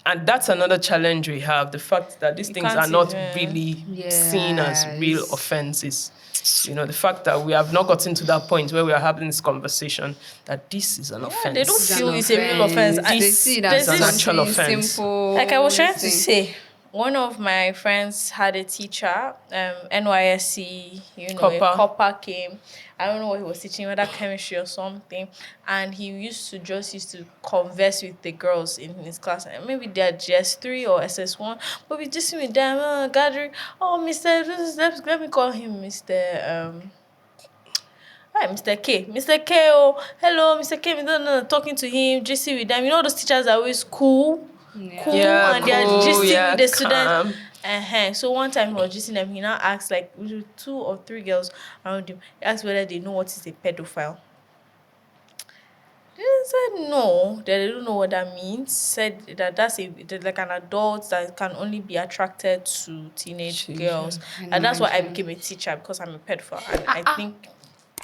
Speaker 1: And that's another challenge we have, the fact that these things are not really seen as real offenses. The fact that we have not gotten to that point where we are having this conversation that this is an offense.
Speaker 2: They don't feel it's a real offense.
Speaker 3: They see it as
Speaker 1: an actual
Speaker 3: something
Speaker 1: offense.
Speaker 3: simple.
Speaker 2: Like I was trying to say, one of my friends had a teacher, NYSC, a copper came. I don't know what he was teaching, whether chemistry or something. And he used to converse with the girls in his class. And maybe they're GS3 or SS1. But we just with them, gathering. Oh, let me call him Mr. Hi, Mr. K. Mr. K, oh, hello, Mr. K. Talking to him, just with them. Those teachers are always cool. Cool, and they are just with the students. So one time he was just them, he now asked like 2 or 3 girls around him. He asked whether they know what is a pedophile. They said no, they don't know what that means. Said that that's like an adult that can only be attracted to teenage girls. And that's why I became a teacher, because I'm a pedophile. And I think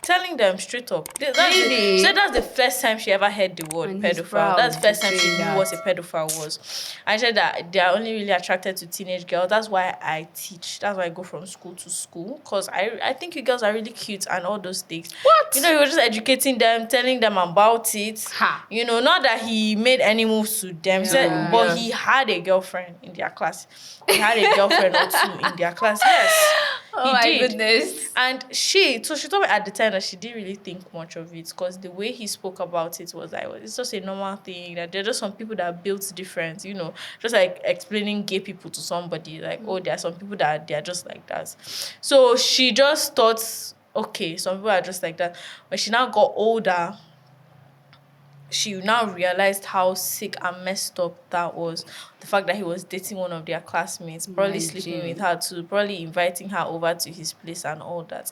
Speaker 2: telling them straight up.
Speaker 3: Really?
Speaker 2: That's the first time she ever heard the word pedophile. That's the first time she knew what a pedophile was. I said that they are only really attracted to teenage girls. That's why I teach. That's why I go from school to school. Because I think you girls are really cute and all those things.
Speaker 1: What?
Speaker 2: He was just educating them, telling them about it.
Speaker 3: Ha.
Speaker 2: Not that he made any moves to them. But he had a girlfriend in their class. He had a girlfriend or 2 in their class. Yes.
Speaker 3: Oh my goodness.
Speaker 2: And she told me at the time that she didn't really think much of it, because the way he spoke about it was like, it's just a normal thing, that there are just some people that are built different, just like explaining gay people to somebody, like, oh, there are some people that they're just like that. So she just thought, okay, some people are just like that. When she now got older, she now realized how sick and messed up that was. The fact that he was dating one of their classmates, probably sleeping with her too, probably inviting her over to his place and all that.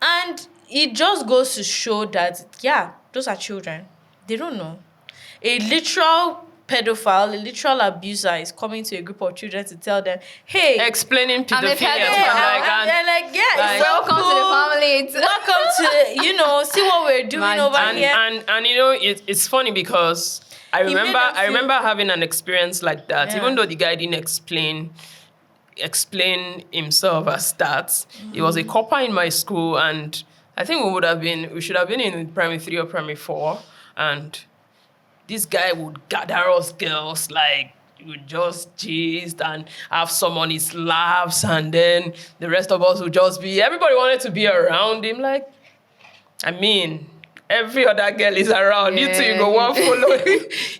Speaker 2: And it just goes to show that, those are children. They don't know. A literal pedophile, a literal abuser is coming to a group of children to tell them, hey,
Speaker 1: explaining pedophilia.
Speaker 2: And they're like, it's
Speaker 3: welcome to the family.
Speaker 2: Welcome to, see what we're doing over here.
Speaker 1: And it's funny because I remember having an experience like that. Even though the guy didn't explain himself as that. He was a copper in my school, and I think we should have been in primary 3 or primary 4, and this guy would gather us girls, like, he would just gist and have some on his laps, and then the rest of us would just everybody wanted to be around him. Like, every other girl is around. You two, you go one follow.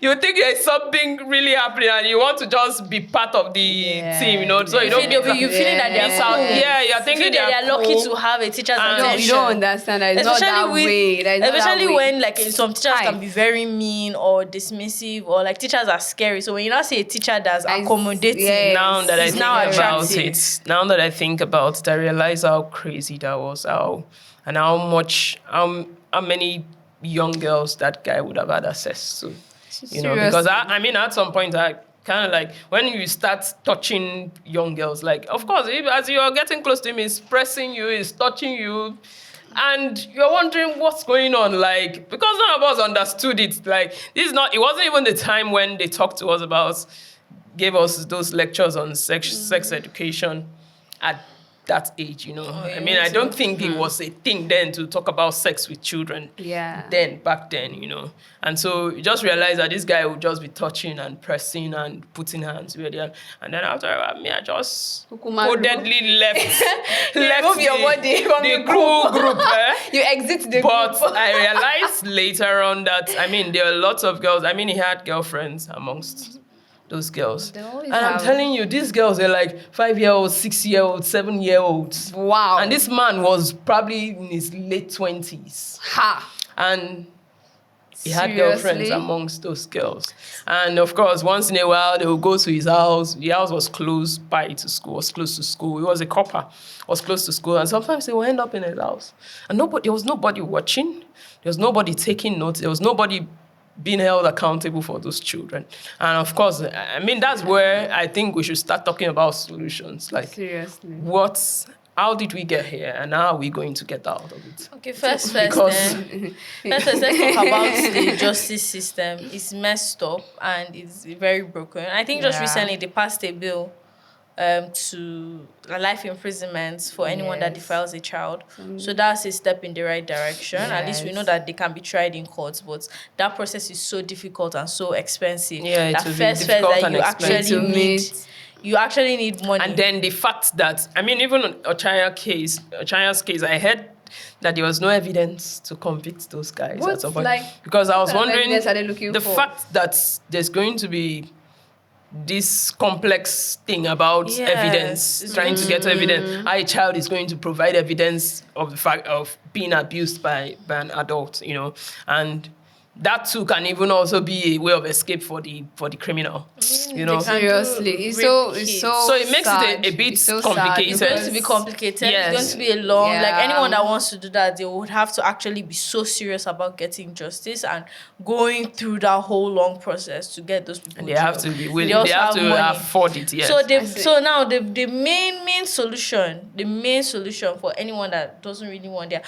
Speaker 1: You think there's something really happening and you want to just be part of the team, So you don't
Speaker 2: you feeling that they're cool.
Speaker 1: You're thinking
Speaker 2: they're lucky to have a teacher's attention.
Speaker 3: You don't understand that it's not that way.
Speaker 2: Especially when some teachers can be very mean or dismissive, or like teachers are scary. So when you now see a teacher that's accommodating,
Speaker 1: now that I think about it, I realize how crazy that was, how many young girls that guy would have had access to, because at some point I kind of like, when you start touching young girls, like, of course, as you're getting close to him, he's pressing you, he's touching you, And you're wondering what's going on, like, because none of us understood it. Like, it wasn't even the time when they talked to us about, gave us those lectures on sex education at that age, I mean, I don't think it was a thing then to talk about sex with children.
Speaker 3: Yeah.
Speaker 1: Back then. And so you just realize that this guy would just be touching and pressing and putting hands where they are. And then after I just codedly left
Speaker 3: Remove your body from
Speaker 1: the
Speaker 3: the
Speaker 1: group.
Speaker 3: You exit the
Speaker 1: But
Speaker 3: group.
Speaker 1: I realized later on that, I mean, there are lots of girls. I mean, he had girlfriends amongst those girls.
Speaker 3: They always
Speaker 1: And I'm
Speaker 3: have.
Speaker 1: telling you, these girls are like 5-year-olds, 6-year-olds, 7-year-olds.
Speaker 3: Wow.
Speaker 1: And this man was probably in his late 20s.
Speaker 3: Ha.
Speaker 1: And he had
Speaker 3: Seriously?
Speaker 1: girlfriends amongst those girls. And of course, once in a while, they would go to his house. The house was close by to school, was close to school. He was a copper, was close to school. And sometimes they would end up in his house. And there was nobody watching. There was nobody taking notes. There was nobody being held accountable for those children. And of course, I mean, that's where I think we should start talking about solutions. Like,
Speaker 3: Seriously.
Speaker 1: how did we get here and how are we going to get out of it?
Speaker 2: Okay, first,
Speaker 1: Because-
Speaker 2: let's talk about the justice system. It's messed up and it's very broken. I think just
Speaker 3: Yeah.
Speaker 2: recently they passed a bill to life imprisonment for anyone that
Speaker 3: Yes.
Speaker 2: defiles a child. So that's a step in the right direction. At least we
Speaker 3: Yes.
Speaker 2: know that they can be tried in courts, but that process is so difficult and so expensive.
Speaker 1: Yeah, it
Speaker 2: that
Speaker 1: will be
Speaker 2: first
Speaker 1: difficult
Speaker 2: that
Speaker 1: and
Speaker 2: you
Speaker 1: expensive.
Speaker 2: actually
Speaker 3: To
Speaker 2: need.
Speaker 3: meet.
Speaker 2: You actually need money.
Speaker 1: And then the fact that, I mean, even on Ochaya's case, I heard that there was no evidence to convict those guys
Speaker 3: What?
Speaker 1: at some point.
Speaker 3: Like,
Speaker 1: Because I was
Speaker 3: what kind of
Speaker 1: wondering,
Speaker 3: evidence are they looking
Speaker 1: the
Speaker 3: for?
Speaker 1: fact that there's going to be this complex thing about
Speaker 2: Yes.
Speaker 1: evidence, trying to get to evidence. How a child is going to provide evidence of the fact of being abused by an adult, and that too can even also be a way of escape for the criminal,
Speaker 2: They can
Speaker 3: Seriously,
Speaker 2: do
Speaker 3: it's
Speaker 2: rape
Speaker 3: so
Speaker 2: kids.
Speaker 1: So it makes
Speaker 3: sad.
Speaker 1: it a bit
Speaker 3: It's so
Speaker 1: complicated.
Speaker 2: It's
Speaker 3: sad
Speaker 2: going to be
Speaker 3: because-
Speaker 2: complicated.
Speaker 1: Yes.
Speaker 2: It's going to be a long,
Speaker 3: Yeah.
Speaker 2: like anyone that wants to do that, they would have to actually be so serious about getting justice and going through that whole long process to get those people.
Speaker 1: And they have to
Speaker 2: jailed.
Speaker 1: be willing,
Speaker 2: They also
Speaker 1: they have to
Speaker 2: money.
Speaker 1: afford it, yes.
Speaker 2: So now the main solution for anyone that doesn't really want their,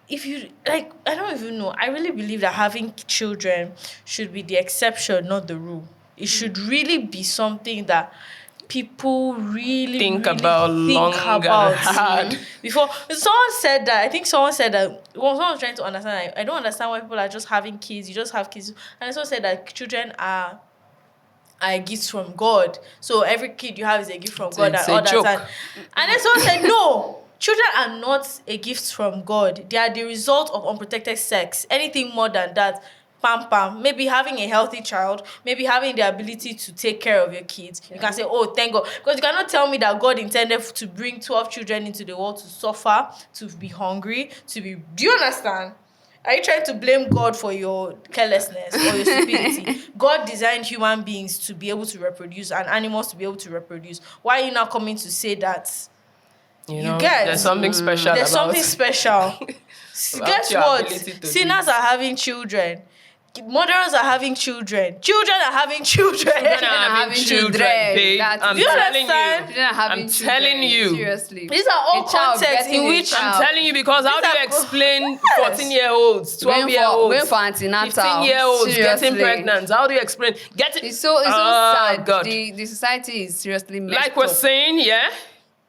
Speaker 2: if you like, I don't even know. I really believe that having children should be the exception, not the rule. It should really be something that people really
Speaker 1: Think
Speaker 2: really
Speaker 1: about long and hard.
Speaker 2: Before someone said that, I think someone said that, well, someone was trying to understand. I don't understand why people are just having kids. You just have kids, and someone said that children are gifts from God. So every kid you have is a gift from God
Speaker 1: it's
Speaker 2: and
Speaker 1: a
Speaker 2: all that.
Speaker 1: joke.
Speaker 2: And then someone said, no, children are not a gift from God. They are the result of unprotected sex. Anything more than that, pam pam. Maybe having a healthy child, maybe having the ability to take care of your kids. You can say, oh, thank God. Because you cannot tell me that God intended to bring 12 children into the world to suffer, to be hungry, to be... Do you understand? Are you trying to blame God for your carelessness or your stupidity? God designed human beings to be able to reproduce and animals to be able to reproduce. Why are you now coming to say that?
Speaker 1: You
Speaker 2: get-
Speaker 1: there's something special
Speaker 2: There's
Speaker 1: about
Speaker 2: something special. Guess
Speaker 1: your
Speaker 2: what?
Speaker 1: ability to do
Speaker 2: Sinners are having children. Murderers are having children. Children are having children.
Speaker 1: Children are having children, babe.
Speaker 3: That's-
Speaker 1: I'm
Speaker 3: Do you
Speaker 1: telling
Speaker 2: understand?
Speaker 1: you.
Speaker 3: Children are having
Speaker 1: I'm
Speaker 3: children.
Speaker 1: telling you.
Speaker 3: Seriously.
Speaker 2: These are all
Speaker 3: A child
Speaker 2: contexts
Speaker 3: getting
Speaker 2: in
Speaker 3: a
Speaker 2: which
Speaker 3: child.
Speaker 1: I'm telling you because how do you
Speaker 2: These are-
Speaker 1: explain 14-year-olds, 12-year-olds,
Speaker 3: Going for antenatal.
Speaker 1: 15-year-olds getting
Speaker 3: Seriously.
Speaker 1: pregnant? How do you explain?
Speaker 3: It's so
Speaker 1: Oh,
Speaker 3: sad.
Speaker 1: God.
Speaker 3: The society is seriously messed
Speaker 1: Like we're
Speaker 3: up.
Speaker 1: saying, yeah,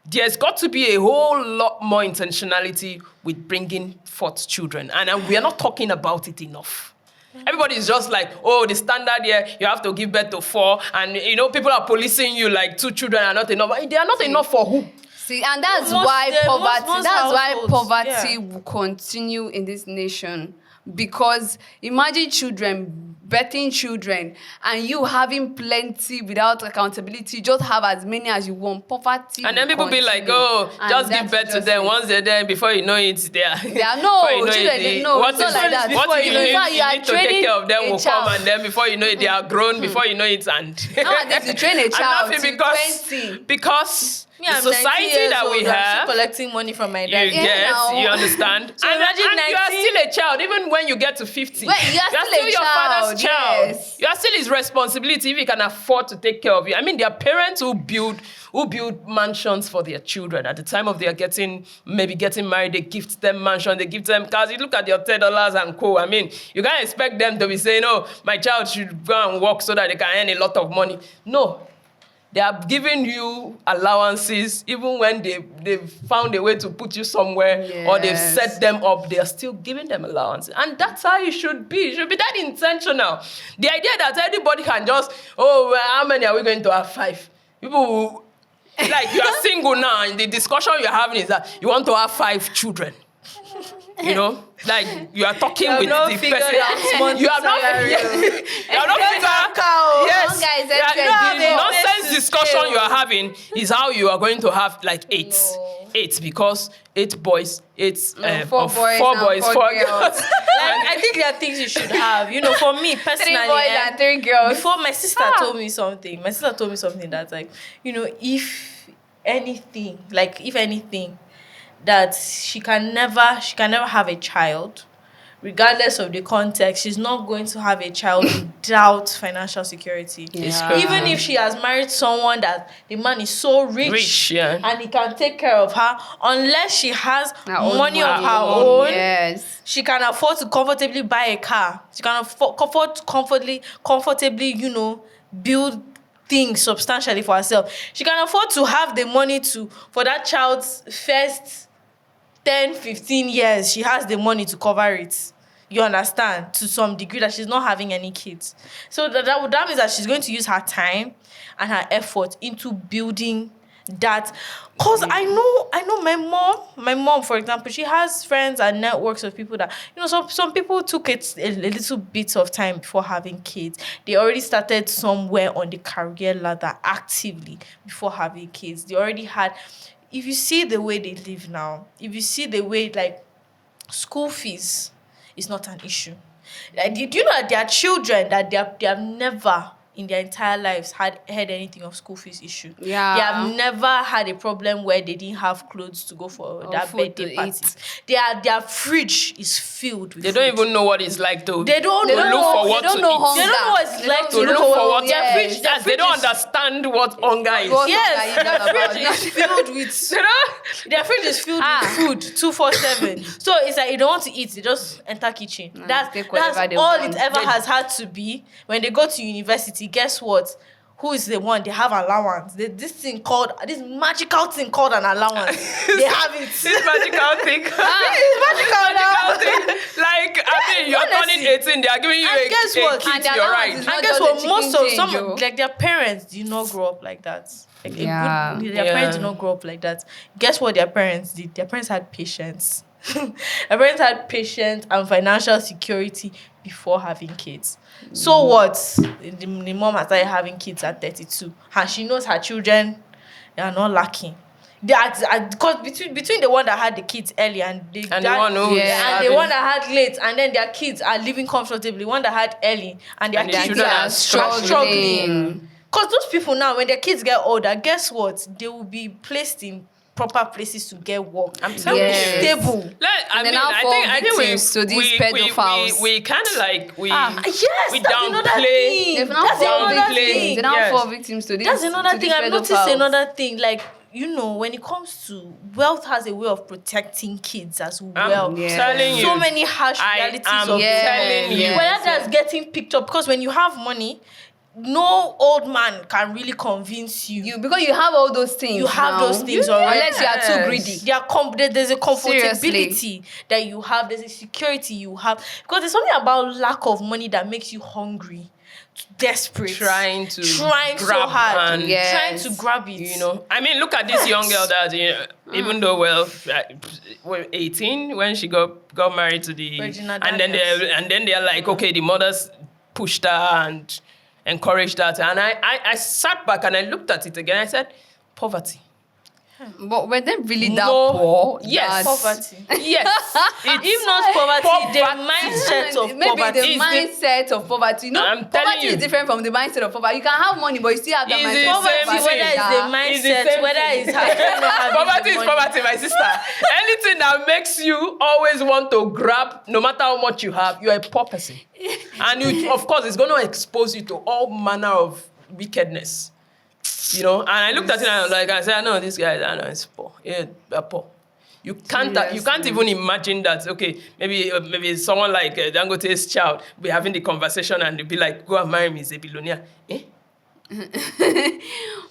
Speaker 1: there's got to be a whole lot more intentionality with bringing forth children. And we are not talking about it enough. Everybody is just like, oh, the standard here, you have to give birth to 4. And, people are policing you like 2 children are not enough. They are not enough for who?
Speaker 3: See, and that's
Speaker 2: Most-
Speaker 3: why poverty.
Speaker 2: most
Speaker 3: That's why
Speaker 2: households,
Speaker 3: poverty
Speaker 2: yeah.
Speaker 3: will continue in this nation. Because imagine birthing children, and you having plenty without accountability. Just have as many as you want. Poverty.
Speaker 1: And then
Speaker 3: will
Speaker 1: people be like,
Speaker 3: continue.
Speaker 1: oh,
Speaker 3: And
Speaker 1: just
Speaker 3: that's
Speaker 1: give birth to
Speaker 3: just
Speaker 1: them.
Speaker 3: it.
Speaker 1: Once they're there, before you know it, they are.
Speaker 3: No,
Speaker 1: before you know
Speaker 3: children,
Speaker 1: it,
Speaker 3: no,
Speaker 1: what
Speaker 3: it's not
Speaker 1: is-
Speaker 3: like that.
Speaker 1: What
Speaker 3: Before
Speaker 1: you
Speaker 3: you know
Speaker 1: need,
Speaker 3: it, you are
Speaker 1: you need to take
Speaker 3: training
Speaker 1: care of them
Speaker 3: a
Speaker 1: will
Speaker 3: child.
Speaker 1: come, and then before you know it, they are grown. Before you know it, and
Speaker 3: Nowadays, you train a
Speaker 1: I'm
Speaker 3: child
Speaker 1: laughing
Speaker 3: till
Speaker 1: because
Speaker 3: 20.
Speaker 1: because
Speaker 2: Me,
Speaker 1: the
Speaker 2: I'm 90
Speaker 1: society
Speaker 2: years
Speaker 1: that we
Speaker 2: old, I'm
Speaker 1: have.
Speaker 2: still collecting money from my
Speaker 1: You
Speaker 2: dad.
Speaker 1: get,
Speaker 3: now.
Speaker 1: you understand?
Speaker 2: So
Speaker 1: and
Speaker 2: imagine
Speaker 1: you are
Speaker 2: 19
Speaker 1: still a child, even when you get to 50.
Speaker 3: Wait, you are still a
Speaker 1: your father's child.
Speaker 3: yes.
Speaker 1: You are still his responsibility if he can afford to take care of you. I mean, there are parents who build mansions for their children. At the time of their getting married, they gift them mansion, they give them cars. You look at your $10 and co. I mean, you can't expect them to be saying, oh, my child should go and work so that they can earn a lot of money. No. They are giving you allowances even when they've found a way to put you somewhere or they've
Speaker 3: Yes.
Speaker 1: set them up. They are still giving them allowances. And that's how it should be. It should be that intentional. The idea that anybody can just, well, how many are we going to have? 5? People who, like, you are single now and the discussion you're having is that you want to have 5 children. You know, like you are talking with the person. You have not figured out. Yes.
Speaker 3: One guy said
Speaker 1: The nonsense
Speaker 2: to
Speaker 1: discussion
Speaker 2: scale.
Speaker 1: you are having is how you are going to have like 8.
Speaker 3: No.
Speaker 1: 8 because 8 boys, 8
Speaker 3: 4 boys,
Speaker 1: 4
Speaker 3: and
Speaker 1: boys,
Speaker 3: 4
Speaker 1: 4
Speaker 3: girls.
Speaker 1: girls.
Speaker 2: Like, I think there are things you should have. You know, for me
Speaker 3: 3
Speaker 2: personally,
Speaker 3: boys and 3 girls.
Speaker 2: before my sister told me something. My sister told me something that's like, you know, if anything, that she can never have a child, regardless of the context. She's not going to have a child without financial security.
Speaker 3: Yeah.
Speaker 2: Even if she has married someone that the man is so rich,
Speaker 1: yeah.
Speaker 2: and he can take care of her, unless she has
Speaker 3: Her own
Speaker 2: money of
Speaker 3: money.
Speaker 2: her own,
Speaker 3: Yes.
Speaker 2: she can afford to comfortably buy a car. She can afford comfortably, you know, build things substantially for herself. She can afford to have the money for that child's first 10, 15 years. She has the money to cover it. You understand? To some degree that she's not having any kids. So that means that she's going to use her time and her effort into building that. Because I know my mom, for example, she has friends and networks of people that, you know, some people took it a little bit of time before having kids. They already started somewhere on the career ladder actively before having kids. They already had, if you see the way they live now, if you see the way, like, school fees is not an issue. Like, do you know that there are children that they have never in their entire lives heard anything of school fees issue?
Speaker 3: Yeah.
Speaker 2: They have never had a problem where they didn't have clothes to go for
Speaker 3: Or
Speaker 2: that
Speaker 3: food
Speaker 2: birthday
Speaker 3: to
Speaker 2: party.
Speaker 3: eat.
Speaker 2: Their fridge is filled with
Speaker 1: They don't
Speaker 2: food.
Speaker 1: even know what it's like to
Speaker 2: They don't
Speaker 1: to
Speaker 2: know.
Speaker 1: look for
Speaker 2: They
Speaker 1: what
Speaker 3: don't
Speaker 1: to
Speaker 3: know
Speaker 1: eat.
Speaker 3: hunger.
Speaker 2: They don't know what it's
Speaker 3: They
Speaker 2: like
Speaker 3: don't
Speaker 2: to
Speaker 1: To
Speaker 2: look
Speaker 1: look for what
Speaker 2: their
Speaker 3: Yes.
Speaker 2: fridge. Their
Speaker 1: As they don't
Speaker 2: fridge is-
Speaker 1: understand what hunger is.
Speaker 3: What
Speaker 2: Yes,
Speaker 3: hunger is
Speaker 2: their
Speaker 3: all about?
Speaker 2: fridge is filled with
Speaker 1: You know?
Speaker 2: their fridge is filled with food 247. So it's like you don't want to eat, they just enter kitchen. That's
Speaker 3: take whatever they
Speaker 2: all
Speaker 3: want.
Speaker 2: it ever has had to be. When they go to university, guess what? Who is the one? They have allowance. This magical thing called an allowance. They have it.
Speaker 1: This magical thing.
Speaker 2: It's magical now.
Speaker 1: Magical thing. Like, I mean, you're turning
Speaker 2: Honestly.
Speaker 1: 18, they are giving you
Speaker 2: And
Speaker 1: a
Speaker 2: guess what?
Speaker 1: kit,
Speaker 3: And the
Speaker 1: you're
Speaker 3: allowance
Speaker 1: right.
Speaker 3: is
Speaker 2: And
Speaker 3: not
Speaker 2: guess
Speaker 3: just
Speaker 2: what?
Speaker 3: a
Speaker 2: Most
Speaker 3: chicken
Speaker 2: of some,
Speaker 3: change,
Speaker 2: like, their parents did not grow up like that. Like,
Speaker 3: Yeah.
Speaker 2: their parents did not grow up like that. Guess what their parents did? Their parents had patience. Their parents had patience and financial security before having kids. So what? The mom has started having kids at 32, and she knows her children, they are not lacking. Because between the one that had the kids early and the
Speaker 1: one who
Speaker 3: is
Speaker 2: and the one that had late, and then their kids are living comfortably. One that had early and their
Speaker 1: And their
Speaker 2: kids
Speaker 1: children
Speaker 2: are
Speaker 1: are
Speaker 2: struggling. Because those people now, when their kids get older, guess what? They will be placed in proper places to get work.
Speaker 1: I'm
Speaker 2: They'll
Speaker 1: telling
Speaker 2: be
Speaker 1: you.
Speaker 2: stable.
Speaker 1: Like, I
Speaker 3: And they
Speaker 1: mean,
Speaker 3: now
Speaker 1: I
Speaker 3: fall
Speaker 1: think
Speaker 3: victims to these pedophiles.
Speaker 1: we kind of like we
Speaker 2: Yes,
Speaker 1: we
Speaker 2: that's another
Speaker 1: downplay.
Speaker 2: thing.
Speaker 3: They've now
Speaker 2: That's
Speaker 3: fall
Speaker 2: another
Speaker 1: victims.
Speaker 2: thing.
Speaker 3: They now
Speaker 1: Yes.
Speaker 3: fall victims to this.
Speaker 2: That's another
Speaker 3: to
Speaker 2: thing.
Speaker 3: these
Speaker 2: I've noticed
Speaker 3: pedophiles.
Speaker 2: another thing. Like, you know, when it comes to wealth, has a way of protecting kids as well.
Speaker 1: I'm
Speaker 3: Yeah.
Speaker 1: telling you.
Speaker 2: So many harsh
Speaker 1: I
Speaker 2: realities
Speaker 1: am
Speaker 2: of
Speaker 1: telling you.
Speaker 3: Yes.
Speaker 2: whether that's getting picked up, because when you have money, no old man can really convince you.
Speaker 3: Because you have all those things.
Speaker 2: You have
Speaker 3: now.
Speaker 2: those things already.
Speaker 3: Unless you are too
Speaker 1: Yes.
Speaker 3: greedy.
Speaker 2: There's a comfortability
Speaker 3: Seriously.
Speaker 2: that you have. There's a security you have. Because there's something about lack of money that makes you hungry, desperate,
Speaker 1: Trying so
Speaker 2: grab hard,
Speaker 1: and
Speaker 3: Yes.
Speaker 2: trying to grab it.
Speaker 1: you know, I mean, look at this young girl that, you know, even though we're 18 when she got married to the
Speaker 2: Regina
Speaker 1: and then
Speaker 2: Daniels.
Speaker 1: they're like, okay, the mothers pushed her and encouraged her, and I sat back and I looked at it again. I said, poverty.
Speaker 3: But were they really that
Speaker 1: No.
Speaker 3: poor?
Speaker 1: Yes.
Speaker 2: Poverty.
Speaker 1: Yes.
Speaker 2: If not poverty, the
Speaker 1: Poverty.
Speaker 2: mindset of
Speaker 3: Maybe
Speaker 2: poverty.
Speaker 3: the mindset of poverty.
Speaker 1: I'm telling
Speaker 3: Poverty
Speaker 1: you.
Speaker 3: is different from the mindset of poverty. You can have money, but you still have that
Speaker 1: It's
Speaker 3: mindset.
Speaker 1: the
Speaker 3: of
Speaker 1: same
Speaker 3: poverty.
Speaker 1: thing.
Speaker 2: Whether it's the
Speaker 1: It's the
Speaker 2: mindset,
Speaker 1: same
Speaker 2: whether
Speaker 1: thing.
Speaker 2: it's having not having
Speaker 1: Poverty
Speaker 2: the
Speaker 1: is
Speaker 2: money.
Speaker 1: poverty, my sister. Anything that makes you always want to grab, no matter how much you have, you're a poor person. And you, of course, it's going to expose you to all manner of wickedness. You know, and I looked at it and I was like, I said, no, this guy, I know, it's poor. Yeah, they're poor. You can't
Speaker 3: Seriously.
Speaker 1: even imagine that. Okay, maybe someone like Dangote's child be having the conversation and they'll be like, go and marry me, he's a billionaire. Eh?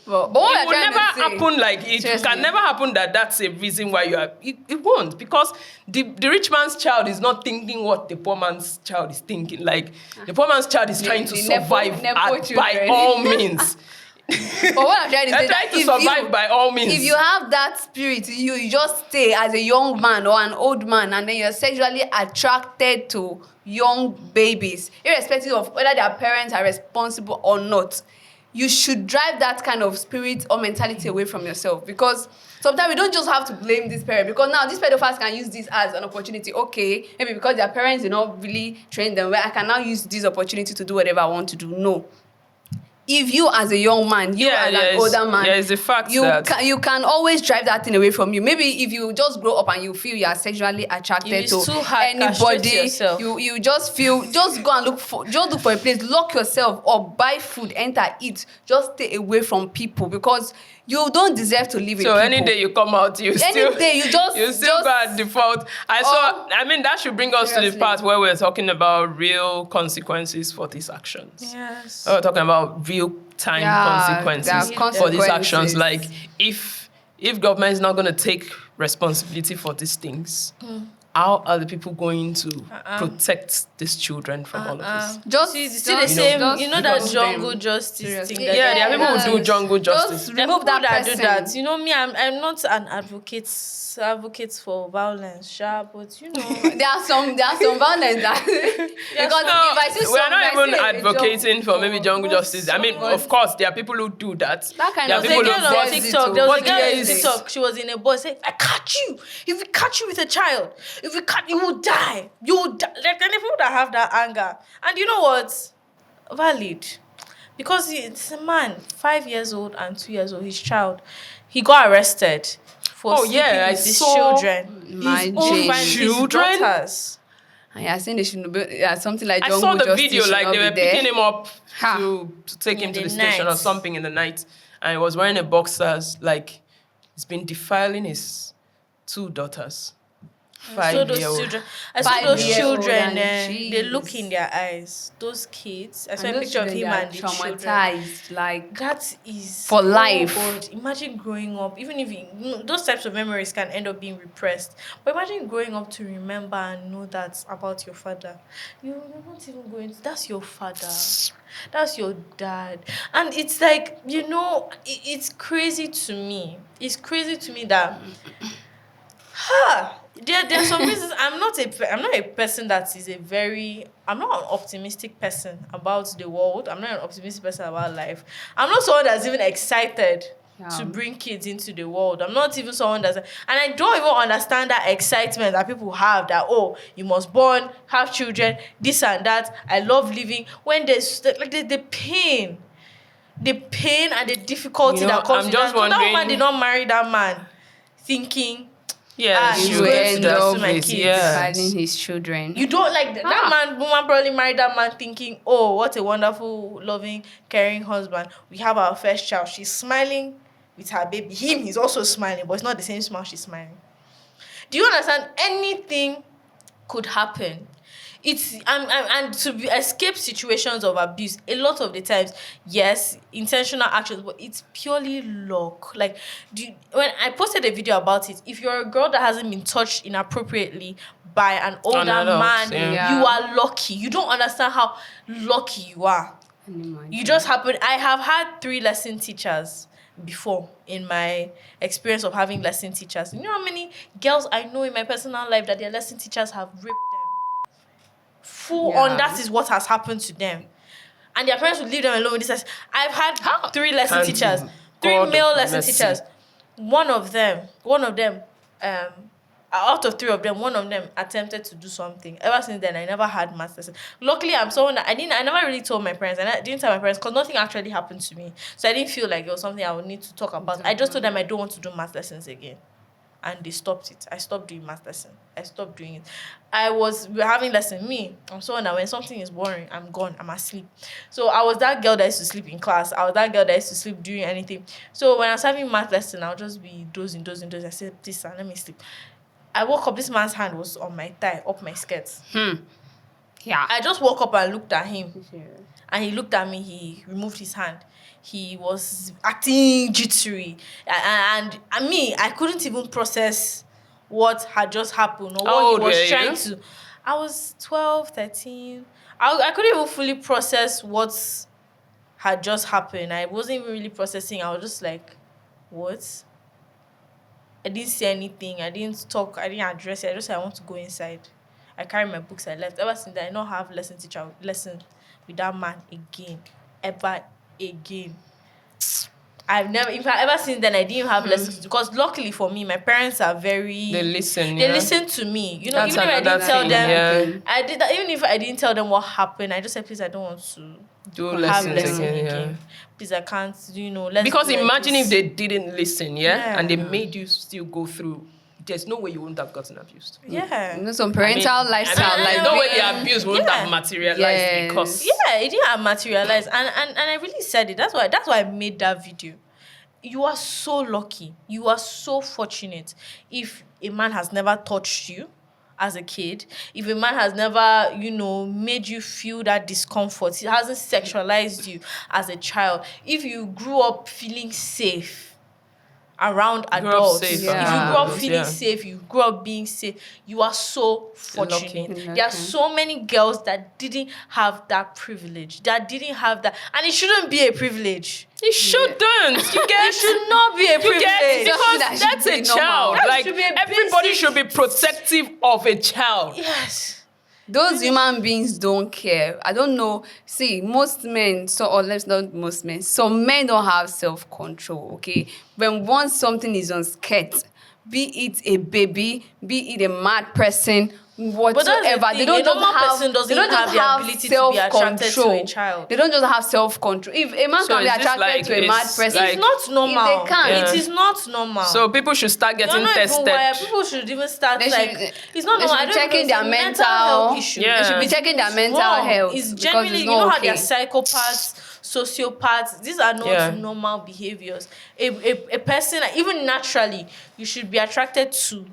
Speaker 3: But what
Speaker 1: It
Speaker 3: I'm
Speaker 1: will
Speaker 3: trying
Speaker 1: never
Speaker 3: to say,
Speaker 1: happen. Like it
Speaker 3: Seriously.
Speaker 1: can never happen that's a reason why you are. It won't, because the rich man's child is not thinking what the poor man's child is thinking. Like the poor man's child is trying to
Speaker 3: the nepo
Speaker 1: survive by
Speaker 3: children.
Speaker 1: all means.
Speaker 3: But what I'm trying to
Speaker 1: They're
Speaker 3: say,
Speaker 1: trying
Speaker 3: that
Speaker 1: to
Speaker 3: if
Speaker 1: survive by all means.
Speaker 3: If you have that spirit, you just stay as a young man or an old man, and then you're sexually attracted to young babies, irrespective of whether their parents are responsible or not. You should drive that kind of spirit or mentality away from yourself, because sometimes we don't just have to blame this parent, because now these pedophiles can use this as an opportunity. Okay, maybe because their parents did not really train them well, I can now use this opportunity to do whatever I want to do. No. If you as a young man, as an older man,
Speaker 1: it's a fact
Speaker 3: you
Speaker 1: that
Speaker 3: you can always drive that thing away from you. Maybe if you just grow up and you feel you are sexually attracted
Speaker 2: It's
Speaker 3: to
Speaker 2: too hard, castrate
Speaker 3: anybody,
Speaker 2: yourself.
Speaker 3: you just feel, just go and look for a place, lock yourself up, buy food, enter, eat. Just stay away from people, because you don't deserve to live with
Speaker 1: so
Speaker 3: people.
Speaker 1: any day you come out, you still
Speaker 3: day you just
Speaker 1: go and default. I mean, that should bring us to the
Speaker 3: Seriously.
Speaker 1: part where we're talking about real consequences for these actions.
Speaker 2: Yes.
Speaker 1: We're talking about real time consequences
Speaker 3: there are
Speaker 1: for these actions.
Speaker 3: consequences.
Speaker 1: Like if government is not going to take responsibility for these things, how are the people going to protect these children from all of this?
Speaker 2: Just see the same, you know that jungle justice
Speaker 3: Seriously.
Speaker 2: thing. That
Speaker 1: Yeah, there are people who do jungle justice.
Speaker 3: Just
Speaker 2: There are
Speaker 3: remove
Speaker 2: people
Speaker 3: that
Speaker 2: do
Speaker 3: person.
Speaker 2: that. You know me, I'm not an advocate for violence, sure, but you know.
Speaker 3: There are some violence that because
Speaker 1: No,
Speaker 3: if I see
Speaker 1: we are not
Speaker 3: some,
Speaker 1: even advocating for maybe jungle justice. I mean, of course, there are people who do that.
Speaker 3: That kind
Speaker 1: There are
Speaker 3: of
Speaker 2: There was
Speaker 1: people
Speaker 2: a
Speaker 1: who
Speaker 2: girl on
Speaker 1: bust-
Speaker 2: TikTok. There was a
Speaker 1: What
Speaker 2: girl
Speaker 1: year
Speaker 2: on
Speaker 1: is this?
Speaker 2: TikTok. She was in a bus saying, "If I catch you, if we catch you with a child, if we catch you, will die. You will die." Like any people that have that anger, and you know what? Valid, because it's a man, 5 years old and 2 years old. His child, he got arrested for
Speaker 1: Oh,
Speaker 2: sleeping
Speaker 1: yeah, I
Speaker 2: with his
Speaker 1: saw
Speaker 2: children.
Speaker 3: my
Speaker 2: His own friends, his
Speaker 1: children?
Speaker 2: daughters.
Speaker 3: I think they should be something like
Speaker 1: I
Speaker 3: jungle
Speaker 1: saw the
Speaker 3: justice
Speaker 1: video,
Speaker 3: should
Speaker 1: like
Speaker 3: not
Speaker 1: they
Speaker 3: be
Speaker 1: were
Speaker 3: there.
Speaker 1: picking him up
Speaker 3: Ha.
Speaker 1: to take him
Speaker 2: In
Speaker 1: to
Speaker 2: the
Speaker 1: the station or
Speaker 2: night.
Speaker 1: something in the night, and he was wearing a boxers. Like he's been defiling his 2 daughters.
Speaker 2: So those
Speaker 1: 5-year-old.
Speaker 2: children, I saw
Speaker 3: 5
Speaker 2: those
Speaker 3: years old
Speaker 2: children.
Speaker 3: and
Speaker 2: They look
Speaker 3: jeez.
Speaker 2: in their eyes. Those kids. I saw
Speaker 3: And
Speaker 2: a
Speaker 3: those
Speaker 2: picture of
Speaker 3: children,
Speaker 2: him
Speaker 3: they are
Speaker 2: and the children.
Speaker 3: traumatized. Like
Speaker 2: That is
Speaker 3: For life.
Speaker 2: God. Imagine growing up, even if those types of memories can end up being repressed. But imagine growing up to remember and know that about your father. You're not even going. That's your father. That's your dad. And it's like, it's crazy to me. It's crazy to me that. There are some reasons I'm not a person that is I'm not an optimistic person about the world. I'm not an optimistic person about life. I'm not someone that's even excited to bring kids into the world. I'm not even someone that's, and I don't even understand that excitement that people have that, oh, you must born, have children, this and that. I love living when there's like the pain and the difficulty that comes
Speaker 1: I'm
Speaker 2: with
Speaker 1: just
Speaker 2: that. So that woman
Speaker 1: wondering-
Speaker 2: did not marry that man thinking,
Speaker 1: Yeah,
Speaker 2: he's
Speaker 1: she
Speaker 2: going
Speaker 1: would
Speaker 2: to
Speaker 1: end
Speaker 2: do this
Speaker 1: up
Speaker 2: to my
Speaker 1: with,
Speaker 2: kids.
Speaker 1: yes.
Speaker 3: fighting his children.
Speaker 2: you don't like that woman probably married that man thinking, oh, what a wonderful, loving, caring husband. We have our first child. She's smiling with her baby. He's also smiling, but it's not the same smile she's smiling. Do you understand? Anything could happen. It's and to escape situations of abuse, a lot of the times, yes, intentional actions, but it's purely luck. Like, when I posted a video about it, if you're a girl that hasn't been touched inappropriately by an older
Speaker 1: adult,
Speaker 2: man,
Speaker 1: yeah.
Speaker 2: you are lucky. You don't understand how lucky you are. You just happen. I have had 3 lesson teachers before in my experience of having lesson teachers. You know how many girls I know in my personal life that their lesson teachers have raped them? Full on, that is what has happened to them. And their parents would leave them alone with this. I've had 3 lesson
Speaker 1: Can't
Speaker 2: teachers,
Speaker 1: you-
Speaker 2: 3
Speaker 1: God
Speaker 2: male
Speaker 1: of
Speaker 2: lesson
Speaker 1: mercy.
Speaker 2: teachers. one of them, out of three of them, one of them attempted to do something. Ever since then, I never had math lessons. Luckily, I'm someone that I never really told my parents, and I didn't tell my parents because nothing actually happened to me. So I didn't feel like it was something I would need to talk about. I just told them I don't want to do math lessons again. And they stopped it. I stopped doing math lesson. I stopped doing it. We were having lesson. I'm someone that when something is boring, I'm gone. I'm asleep. So I was that girl that used to sleep in class. I was that girl that used to sleep doing anything. So when I was having math lesson, I'll just be dozing. I said, please, let me sleep. I woke up, this man's hand was on my thigh, up my skirt.
Speaker 3: Yeah.
Speaker 2: I just woke up and looked at him. And he looked at me, he removed his hand. He was acting jittery. And me, I couldn't even process what had just happened or what he was trying to. I was 12, 13. I couldn't even fully process what had just happened. I wasn't even really processing. I was just like, what? I didn't say anything. I didn't talk. I didn't address it. I just said, I want to go inside. I carried my books. I left. Ever since then, I don't have lesson with that man again. Ever again. I've never, in fact, ever since then, I didn't have lessons because luckily for me, my parents are very.
Speaker 1: They listen.
Speaker 2: They listen to me. You know,
Speaker 1: That's
Speaker 2: even if I didn't tell them,
Speaker 1: yeah.
Speaker 2: even if I didn't tell them what happened, I just said, please, I don't want to
Speaker 1: do
Speaker 2: have
Speaker 1: lessons
Speaker 2: lesson
Speaker 1: again.
Speaker 2: again. Please, I can't. Let's
Speaker 1: Because
Speaker 2: do like
Speaker 1: imagine
Speaker 2: this.
Speaker 1: if they didn't listen,
Speaker 2: Yeah.
Speaker 1: and they made you still go through. There's no way you wouldn't have gotten abused.
Speaker 2: Yeah.
Speaker 3: Some parental lifestyle.
Speaker 1: There's no way the abuse wouldn't have materialized because.
Speaker 2: Yeah, it didn't have materialized, and I really said it. That's why I made that video. You are so lucky. You are so fortunate if a man has never touched you as a kid, if a man has never, made you feel that discomfort, he hasn't sexualized you as a child, if you grew up feeling safe around adults.
Speaker 1: safe.
Speaker 2: If you grew up feeling safe, you grew up being safe, you are so fortunate.
Speaker 3: Lucky.
Speaker 2: There are so many girls that didn't have that privilege, that didn't have that, and it shouldn't be a privilege.
Speaker 1: It shouldn't. You get
Speaker 2: It should not be a privilege.
Speaker 1: because that's a child.
Speaker 2: That
Speaker 1: Like
Speaker 2: should be a
Speaker 1: everybody
Speaker 2: basic-
Speaker 1: should be protective of a child.
Speaker 2: Yes.
Speaker 3: Those human beings don't care. I don't know. See, most men, some men don't have self-control, okay? When once something is on skirt, be it a baby, be it a mad person, whatsoever,
Speaker 2: thing, a normal person doesn't have the ability to be attracted to a child.
Speaker 3: They don't just have self-control. If a man
Speaker 1: So
Speaker 3: can be
Speaker 1: is this
Speaker 3: attracted
Speaker 1: like-
Speaker 3: to a mad
Speaker 1: it's
Speaker 3: person,
Speaker 1: like-
Speaker 2: It's not normal.
Speaker 3: If they can't.
Speaker 2: It is not normal.
Speaker 1: So people should start
Speaker 2: You're
Speaker 1: getting
Speaker 2: not even
Speaker 1: tested.
Speaker 2: wired. People should even start
Speaker 3: They
Speaker 2: like
Speaker 3: should-
Speaker 2: it's not
Speaker 3: they
Speaker 2: normal.
Speaker 3: should
Speaker 2: I
Speaker 3: be
Speaker 2: don't
Speaker 3: checking
Speaker 2: know,
Speaker 3: their
Speaker 2: it's a
Speaker 3: mental
Speaker 2: health issue.
Speaker 1: Yeah.
Speaker 3: they should be checking their mental
Speaker 2: wrong.
Speaker 3: health.
Speaker 2: It's
Speaker 3: because
Speaker 2: genuinely,
Speaker 3: it's
Speaker 2: you know
Speaker 3: not
Speaker 2: how they're
Speaker 3: okay.
Speaker 2: psychopaths, sociopaths. These are not normal behaviors. A person, even naturally, you should be attracted to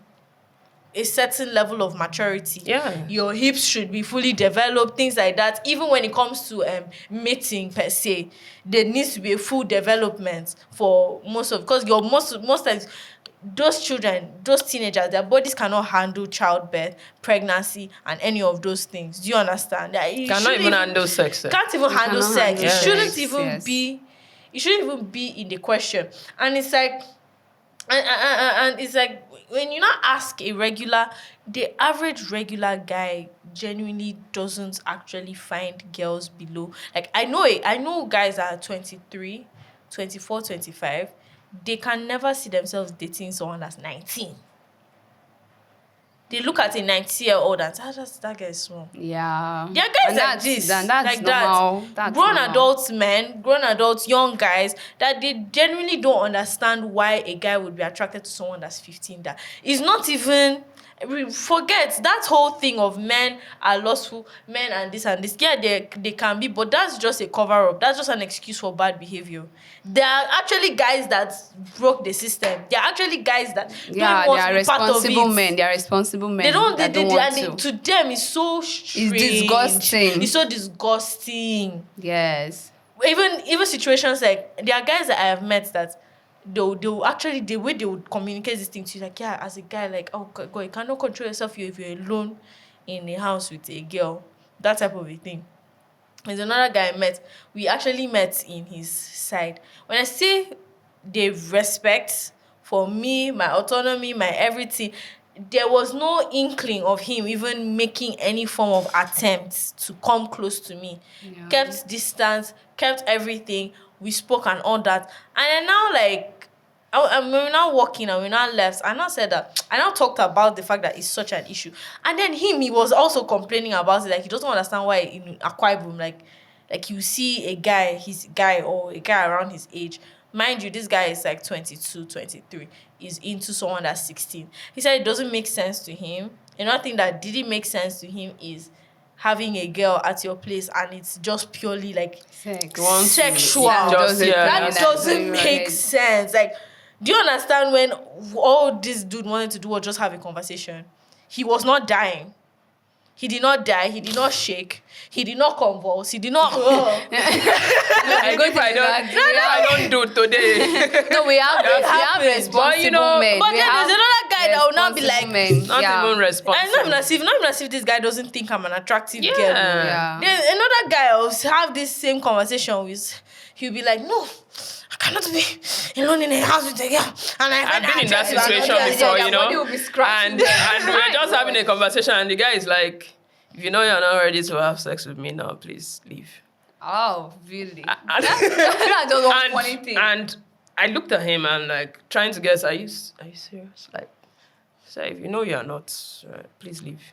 Speaker 2: a certain level of maturity.
Speaker 1: Yeah.
Speaker 2: Your hips should be fully developed, things like that. Even when it comes to mating per se, there needs to be a full development for because your most times those children, those teenagers, their bodies cannot handle childbirth, pregnancy, and any of those things. Do you understand? You
Speaker 1: Cannot
Speaker 2: shouldn't
Speaker 1: even handle sex.
Speaker 2: Can't even handle
Speaker 3: cannot
Speaker 2: sex.
Speaker 3: handle
Speaker 2: It
Speaker 1: sex,
Speaker 2: shouldn't even
Speaker 3: yes.
Speaker 2: be. It shouldn't even be in the question. And it's like, and it's like when you not ask the average regular guy genuinely doesn't actually find girls below. Like I know guys that are 23, 24, 25. They can never see themselves dating someone that's 19. They look at a 90-year-old and say, that guy is small.
Speaker 3: Yeah.
Speaker 2: There are guys
Speaker 3: And
Speaker 2: like this,
Speaker 3: that's
Speaker 2: like
Speaker 3: normal.
Speaker 2: that.
Speaker 3: That's
Speaker 2: Grown
Speaker 3: normal.
Speaker 2: adults, men, grown adults, young guys, that they genuinely don't understand why a guy would be attracted to someone that's 15. That is not even. Forget that whole thing of men are lustful, men and this and this. Yeah, they can be, but that's just a cover up. That's just an excuse for bad behavior. There are actually guys that broke the system. There are actually guys that don't
Speaker 3: They are
Speaker 2: want to be part of
Speaker 3: responsible
Speaker 2: it.
Speaker 3: men. They are responsible men.
Speaker 2: They don't.
Speaker 3: that
Speaker 2: They
Speaker 3: want
Speaker 2: and
Speaker 3: to.
Speaker 2: to them, it's so strange.
Speaker 3: It's disgusting.
Speaker 2: It's so disgusting.
Speaker 3: Yes.
Speaker 2: Even situations like there are guys that I have met that they'll actually the way they would communicate this thing to you, like, yeah, as a guy, like, oh God, you cannot control yourself if you're alone in a house with a girl, that type of a thing. There's another guy I met. We actually met in his side. When I say the respect for me, my autonomy, my everything, there was no inkling of him even making any form of attempt to come close to me.
Speaker 3: Yeah.
Speaker 2: Kept distance, kept everything. We spoke and all that. And I now, like, And we're now walking and we're now left. I now said that. I now talked about the fact that it's such an issue. And then he was also complaining about it. Like, he doesn't understand why in Akwa Ibom, like you see a guy, or a guy around his age. Mind you, this guy is like 22, 23. He's into someone that's 16. He said it doesn't make sense to him. Another thing that didn't make sense to him is having a girl at your place and it's just purely like sexual. That doesn't make sense. Like, do you understand when all this dude wanted to do was just have a conversation? He was not dying. He did not die. He did not shake. He did not convulse. He did not.
Speaker 1: I don't do today.
Speaker 3: No, we have responsible men.
Speaker 2: But then there's another guy that will not be like,
Speaker 1: not even responsible.
Speaker 2: And not even as if this guy doesn't think I'm an attractive girl.
Speaker 3: Yeah.
Speaker 2: Then another guy will have this same conversation with. He'll be like, no, I cannot be alone in a house with a girl. And
Speaker 1: I've been in that situation before, you know. And we're just having a conversation, and the guy is like, if you know you're not ready to have sex with me now, please leave.
Speaker 3: Oh, really? That's just one funny thing.
Speaker 1: And I looked at him and like trying to guess, are you serious? Like, so if you know you're not, please leave.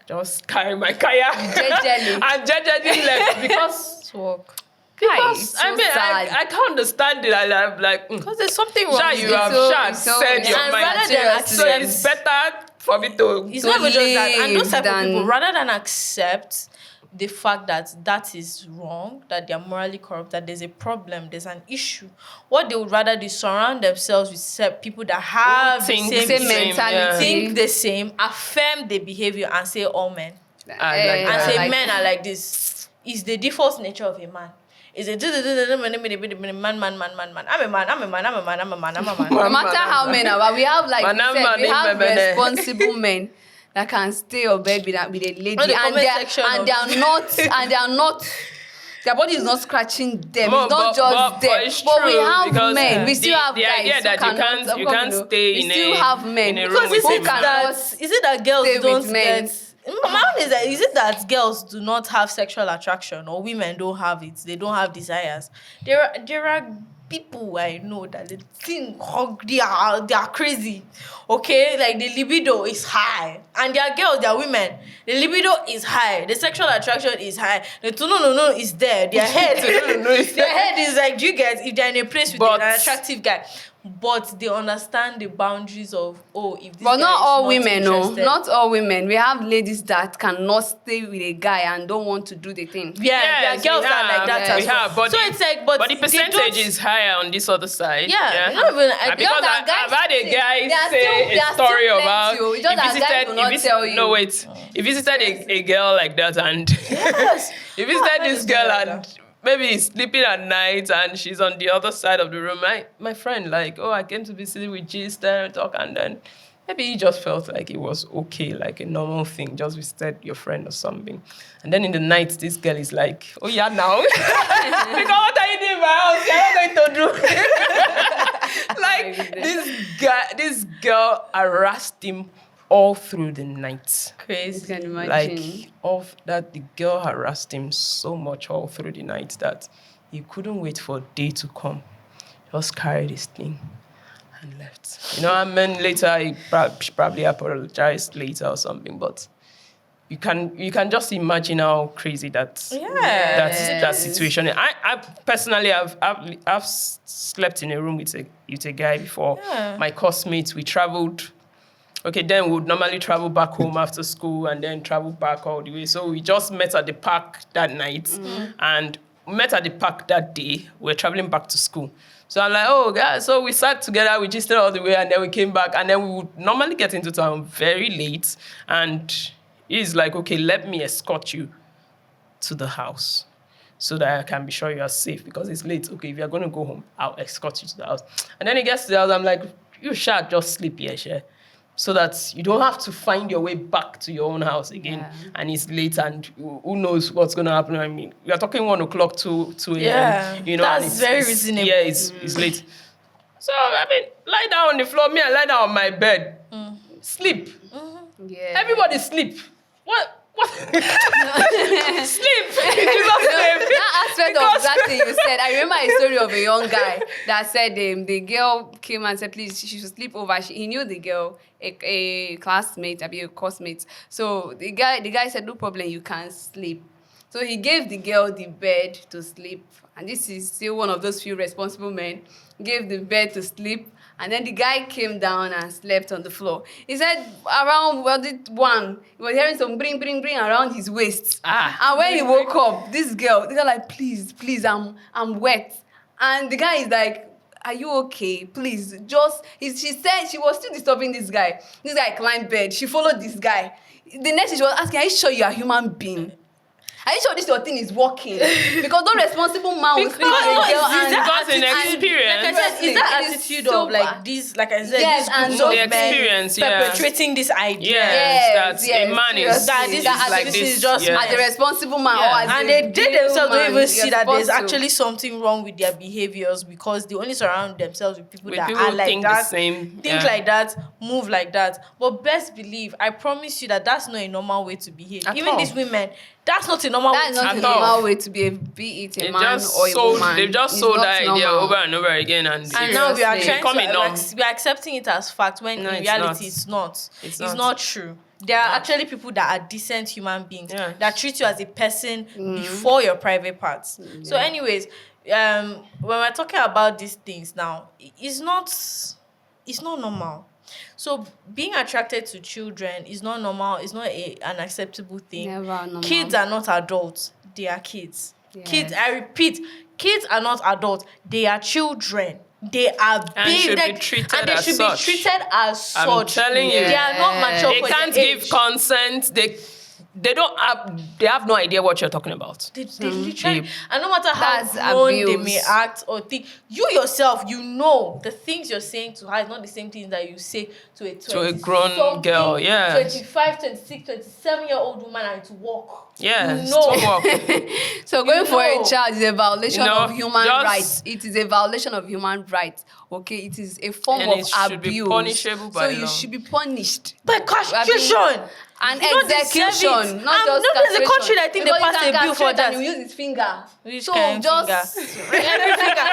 Speaker 1: Just carry my kaya and jejely left because
Speaker 2: work.
Speaker 1: Because
Speaker 3: so
Speaker 1: I can't understand it. I'm like,
Speaker 2: because there's something wrong.
Speaker 1: You have said your mind. So it's better for me to.
Speaker 2: It's not even just that. And those type of people, rather than accept the fact that that is wrong, that they're morally corrupt, that there's a problem, there's an issue, what they would rather do is surround themselves with people that have the same mentality, think the same, affirm the behavior, and say all men. And say men are like this. Is the default nature of a man. Is it man? I'm a man.
Speaker 3: No matter how men are, we have like we have responsible men that can stay or bed with a lady, and they are not. Their body is not scratching them. It's not just them. But we have men. We still have guys.
Speaker 1: The idea that you can't stay in a room.
Speaker 3: We still have men.
Speaker 1: Because
Speaker 2: is it that girls don't get? My own is that, is it that girls do not have sexual attraction or women don't have it? They don't have desires. There are people I know that they think they are crazy. Okay, like the libido is high, and they are girls, they are women. The libido is high, the sexual attraction is high. The no is there. Their head is like, do you get if they're in a place with an attractive guy? But they understand the boundaries of, if this
Speaker 3: but
Speaker 2: guy
Speaker 3: not
Speaker 2: is
Speaker 3: all
Speaker 2: not
Speaker 3: women,
Speaker 2: interested.
Speaker 3: not all women. We have ladies that cannot stay with a guy and don't want to do the thing.
Speaker 2: Yeah, there are girls that are like that as well.
Speaker 1: But
Speaker 2: so it's like, but
Speaker 1: the percentage is higher on this other side.
Speaker 2: Yeah. Not even,
Speaker 1: because I've had a guy say a story about he visited a girl like that, and he visited this girl and maybe he's sleeping at night and she's on the other side of the room. My friend, like, I came to visit with G's and talk, and then maybe he just felt like it was okay, like a normal thing, just visited your friend or something. And then in the night, this girl is like, oh yeah, now? Because what are you doing in my house? You're not going to do. This girl harassed him all through the night.
Speaker 3: Crazy. You can imagine.
Speaker 1: The girl harassed him so much all through the night that he couldn't wait for day to come. Just carried his thing and left. And then later he probably apologized later or something, but you can just imagine how crazy that situation is. I personally I've slept in a room with a guy before. Yeah. My classmates, we traveled. Okay, then we would normally travel back home after school and then travel back all the way. So we just met at the park that night and met at the park that day. We're traveling back to school. So I'm like, guys, so we sat together, we just stayed all the way, and then we came back, and then we would normally get into town very late. And he's like, okay, let me escort you to the house so that I can be sure you are safe because it's late. Okay, if you're going to go home, I'll escort you to the house. And then he gets to the house, I'm like, you shall just sleep here, sure. So that you don't have to find your way back to your own house again. And it's late and who knows what's going to happen. I mean, we are talking 1 o'clock, 2 a.m.
Speaker 2: Yeah, that's very reasonable.
Speaker 1: Yeah, it's late. So, I mean, lie down on the floor. Me, I lie down on my bed. Sleep.
Speaker 3: Yeah.
Speaker 1: Everybody sleep. Sleep. You just sleep.
Speaker 3: That aspect of that thing you said, I remember a story of a young guy that said the girl came and said, please, she should sleep over. He knew the girl, a classmate, a coursemate. So the guy said, no problem, you can sleep. So he gave the girl the bed to sleep. And this is still one of those few responsible men. Gave the bed to sleep. And then the guy came down and slept on the floor. He said around, one, he was hearing some bring around his waist. And when he woke up, the girl like, please, I'm wet. And the guy is like, are you okay? Please, she said she was still disturbing this guy. This guy climbed bed. She followed this guy. The next thing she was asking, are you sure you are a human being? Are you sure this your thing is working? Because no responsible man will sleep with a girl
Speaker 1: because in experience.
Speaker 2: Like I said, is that attitude of like this, like I said,
Speaker 3: yes,
Speaker 2: this
Speaker 3: and
Speaker 2: group
Speaker 3: those
Speaker 2: of
Speaker 1: experience,
Speaker 2: men
Speaker 1: yeah.
Speaker 2: perpetrating this idea.
Speaker 1: Yes, a man is
Speaker 2: that this is like this is just
Speaker 3: as a responsible man, or as
Speaker 2: and
Speaker 3: a
Speaker 2: they themselves don't even see that there's
Speaker 3: supposed to.
Speaker 2: actually something wrong with their behaviors because they only surround themselves with people that
Speaker 1: people
Speaker 2: are like
Speaker 1: think
Speaker 2: that,
Speaker 1: the same,
Speaker 2: think like that, move like that. But best believe, I promise you that that's not a normal way to behave.
Speaker 1: At
Speaker 2: Even
Speaker 1: all.
Speaker 2: these women, that's not a normal way
Speaker 3: That's
Speaker 2: to
Speaker 3: not a
Speaker 2: behave.
Speaker 3: normal way to be it a man or a woman.
Speaker 1: They've just
Speaker 3: It's
Speaker 1: sold
Speaker 3: not
Speaker 1: that idea
Speaker 3: normal.
Speaker 1: over and over again, and
Speaker 2: Now we are
Speaker 3: Seriously.
Speaker 2: trying
Speaker 1: Coming on.
Speaker 2: we are accepting it as fact when
Speaker 1: No,
Speaker 2: in
Speaker 1: it's
Speaker 2: reality
Speaker 1: not.
Speaker 2: it's not.
Speaker 1: It's
Speaker 2: It's
Speaker 1: not.
Speaker 2: not true. There are actually people that are decent human beings that treat you as a person before your private parts. So, anyways, when we're talking about these things now, it's not normal. So being attracted to children is not normal. It's not an acceptable thing.
Speaker 3: Never normal.
Speaker 2: Kids are not adults. They are kids.
Speaker 3: Yes.
Speaker 2: Kids, I repeat, kids are not adults. They are children. They are
Speaker 1: And
Speaker 2: big,
Speaker 1: should be
Speaker 2: like,
Speaker 1: treated
Speaker 2: and they
Speaker 1: as
Speaker 2: should
Speaker 1: such.
Speaker 2: be treated as such.
Speaker 1: I'm telling you.
Speaker 2: They are not mature
Speaker 1: They
Speaker 2: for
Speaker 1: can't
Speaker 2: their
Speaker 1: give
Speaker 2: age.
Speaker 1: consent. They have no idea what you're talking about.
Speaker 2: They literally, and no matter how
Speaker 3: That's
Speaker 2: grown they
Speaker 3: abuse.
Speaker 2: may act or think, you yourself, you know the things you're saying to her is not the same things that you say to a
Speaker 1: grown girl, yeah.
Speaker 2: 25, 26, 27-year-old woman and to walk.
Speaker 1: Yeah,
Speaker 2: You know.
Speaker 1: stop work.
Speaker 3: So going for
Speaker 2: know.
Speaker 3: a child is a violation
Speaker 1: No,
Speaker 3: of human
Speaker 1: just-
Speaker 3: rights. It is a violation of human rights. Okay, it is a form
Speaker 1: And
Speaker 3: of
Speaker 1: it should be
Speaker 3: abuse.
Speaker 1: punishable by
Speaker 3: so you
Speaker 1: law.
Speaker 3: should be punished.
Speaker 2: By castration.
Speaker 3: And
Speaker 2: You don't deserve
Speaker 3: execution,
Speaker 2: it.
Speaker 3: not just
Speaker 2: no, there's a
Speaker 3: castration.
Speaker 2: country that I think they
Speaker 3: Because you
Speaker 2: passed
Speaker 3: can
Speaker 2: a bill for
Speaker 3: castrate
Speaker 2: that.
Speaker 3: and you use his finger.
Speaker 2: Which
Speaker 3: So
Speaker 2: kind
Speaker 3: just
Speaker 2: finger? Every finger.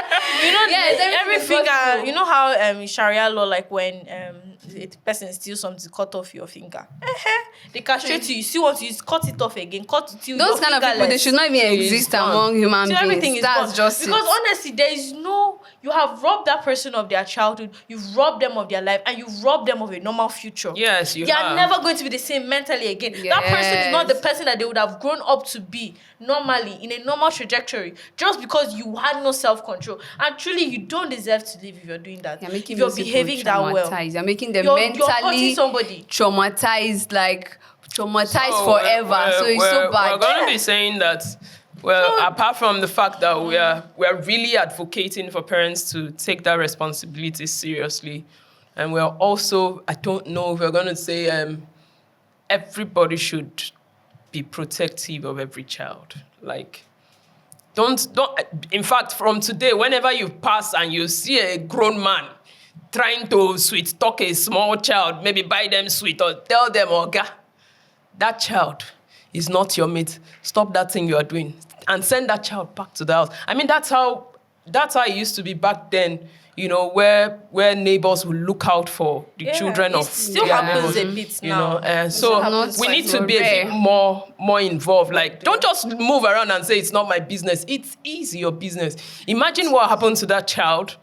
Speaker 2: You know,
Speaker 3: Yes, everything
Speaker 2: every
Speaker 3: is
Speaker 2: finger.
Speaker 3: possible.
Speaker 2: You know how Sharia law, like when a person steals something, cut off your finger. They castrate you. You still want to use, cut it off again. Cut it till
Speaker 3: those
Speaker 2: your
Speaker 3: kind of people, they
Speaker 2: fingerless.
Speaker 3: should not even exist among human
Speaker 2: So
Speaker 3: beings.
Speaker 2: everything is
Speaker 3: That's
Speaker 2: gone.
Speaker 3: just
Speaker 2: Because
Speaker 3: it.
Speaker 2: honestly, there is no. You have robbed that person of their childhood. You've robbed them of their life, and you've robbed them of a normal future.
Speaker 1: Yes, you
Speaker 2: They
Speaker 1: have.
Speaker 2: are never going to be the same mentally again. That person is not the
Speaker 3: Yes.
Speaker 2: person that they would have grown up to be normally in a normal trajectory, just because you had no self-control. And truly, you don't deserve to live if you're doing that.
Speaker 3: You're making
Speaker 2: if you're
Speaker 3: those people
Speaker 2: behaving that well,
Speaker 3: traumatized. You're making them
Speaker 2: you're
Speaker 3: mentally
Speaker 2: hurting somebody.
Speaker 3: traumatized, like traumatized
Speaker 1: So,
Speaker 3: forever. So it's so bad.
Speaker 1: We're going to be saying that. Well, apart from the fact that we are really advocating for parents to take that responsibility seriously, and we're also, I don't know if we're going to say everybody should be protective of every child. Like, don't. In fact, from today, whenever you pass and you see a grown man trying to sweet talk a small child, maybe buy them sweet or tell them, Oga, that child is not your mate. Stop that thing you are doing and send that child back to the house. I mean, that's how it used to be back then, you know, where neighbors will look out for the children
Speaker 2: it
Speaker 1: of
Speaker 2: still
Speaker 1: their
Speaker 2: happens
Speaker 1: neighbors,
Speaker 2: a bit
Speaker 1: you
Speaker 2: now.
Speaker 1: know. And so
Speaker 3: happens
Speaker 1: we
Speaker 3: quite
Speaker 1: need to be a
Speaker 3: rare.
Speaker 1: bit more involved. Like, don't just move around and say it's not my business. It is your business. Imagine what happened to that child,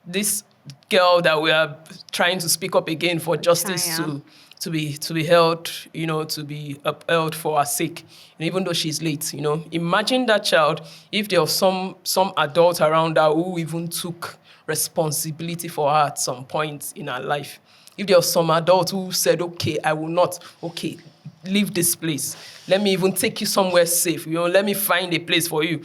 Speaker 1: this girl that we are trying to speak up again for justice
Speaker 3: Chaya.
Speaker 1: to be held, you know, to be upheld for her sake, and even though she's late, you know. Imagine that child if there was some adult around her who even took responsibility for her at some point in her life. If there was some adult who said, okay, I will not, okay, leave this place. Let me even take you somewhere safe, you know, let me find a place for you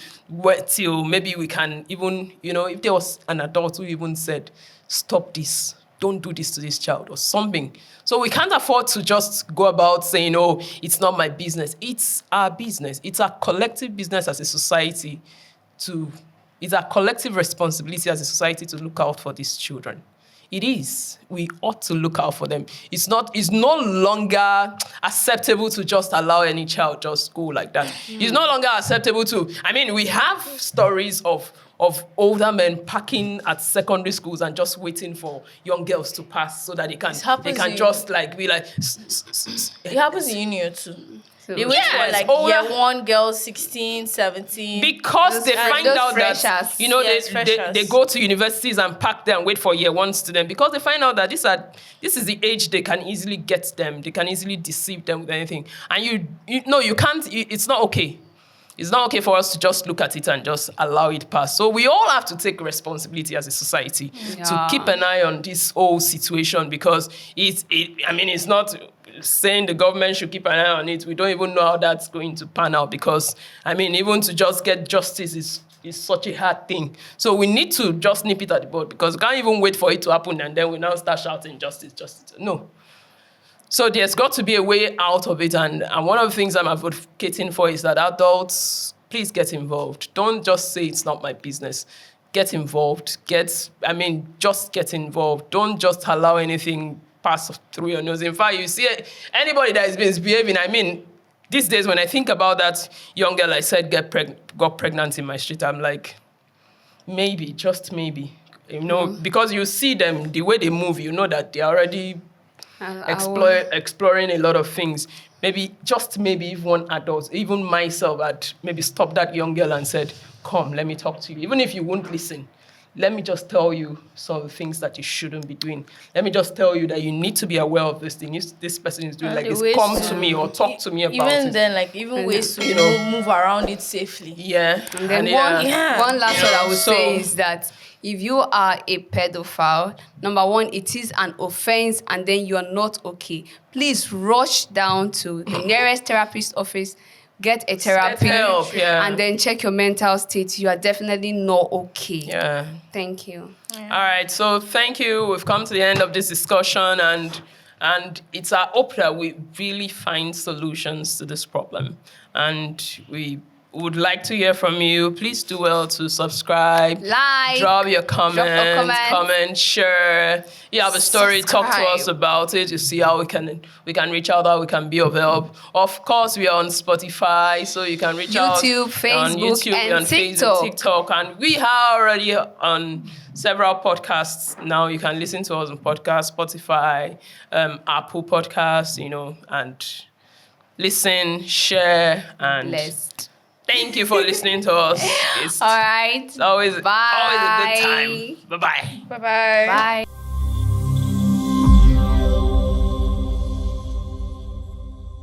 Speaker 1: till maybe we can even, you know, if there was an adult who even said, stop this, don't do this to this child or something. So we can't afford to just go about saying, oh, it's not my business. It's our business. It's our collective business as a society it's our collective responsibility as a society to look out for these children. It is. We ought to look out for them. It's no longer acceptable to just allow any child just go like that. It's no longer acceptable to, we have stories of older men parking at secondary schools and just waiting for young girls to pass so that they can just like be like.
Speaker 2: It happens in Union too. They wait
Speaker 1: Yes,
Speaker 2: for like
Speaker 1: older-
Speaker 2: year one girls, 16, 17.
Speaker 1: Because they find
Speaker 3: those
Speaker 1: out that,
Speaker 3: freshers.
Speaker 2: Yes,
Speaker 1: they
Speaker 2: freshers.
Speaker 1: go to universities and park there and wait for year one student because they find out that this is the age they can easily get them. They can easily deceive them with anything. And you can't, it's not okay. It's not okay for us to just look at it and just allow it pass. So we all have to take responsibility as a society to keep an eye on this whole situation because it's not saying the government should keep an eye on it. We don't even know how that's going to pan out because, even to just get justice is such a hard thing. So we need to just nip it at the bud because we can't even wait for it to happen and then we now start shouting justice, justice. No. So there's got to be a way out of it. And one of the things I'm advocating for is that adults, please get involved. Don't just say it's not my business. Get involved. Just get involved. Don't just allow anything pass through your nose. In fact, you see anybody that is misbehaving, these days when I think about that young girl I said got pregnant in my street, I'm like, maybe, just maybe. Because you see them, the way they move, you know that they're already exploring a lot of things. Maybe, just maybe, if one adult, even myself, had maybe stopped that young girl and said, come, let me talk to you. Even if you won't listen, let me just tell you some of the things that you shouldn't be doing. Let me just tell you that you need to be aware of this thing. If this person is doing like this, come to me or talk to me about it.
Speaker 2: Even then, even ways to move around it safely.
Speaker 1: Yeah.
Speaker 3: And then one last one I would say is that if you are a pedophile, number one, it is an offense and then you are not okay. Please rush down to the nearest therapist office, get a therapy,
Speaker 1: help,
Speaker 3: and then check your mental state. You are definitely not okay.
Speaker 1: Yeah.
Speaker 3: Thank you.
Speaker 1: All right, so thank you. We've come to the end of this discussion, and it's our hope that we really find solutions to this problem. And we would like to hear from you. Please do well to subscribe, drop your comment, share. You have a story, talk to us about it. You see how we can reach out, how we can be of help. Of course, we are on Spotify, so you can reach out
Speaker 3: Facebook,
Speaker 1: on YouTube,
Speaker 3: and
Speaker 1: on
Speaker 3: TikTok.
Speaker 1: TikTok, and we are already on several podcasts now. You can listen to us on podcast, Spotify, Apple Podcasts, and listen, share, and
Speaker 3: Blessed.
Speaker 1: thank you for listening to us.
Speaker 3: All right.
Speaker 1: It's always a good
Speaker 3: Bye.
Speaker 1: time. Bye-bye.
Speaker 2: Bye-bye.
Speaker 3: Bye.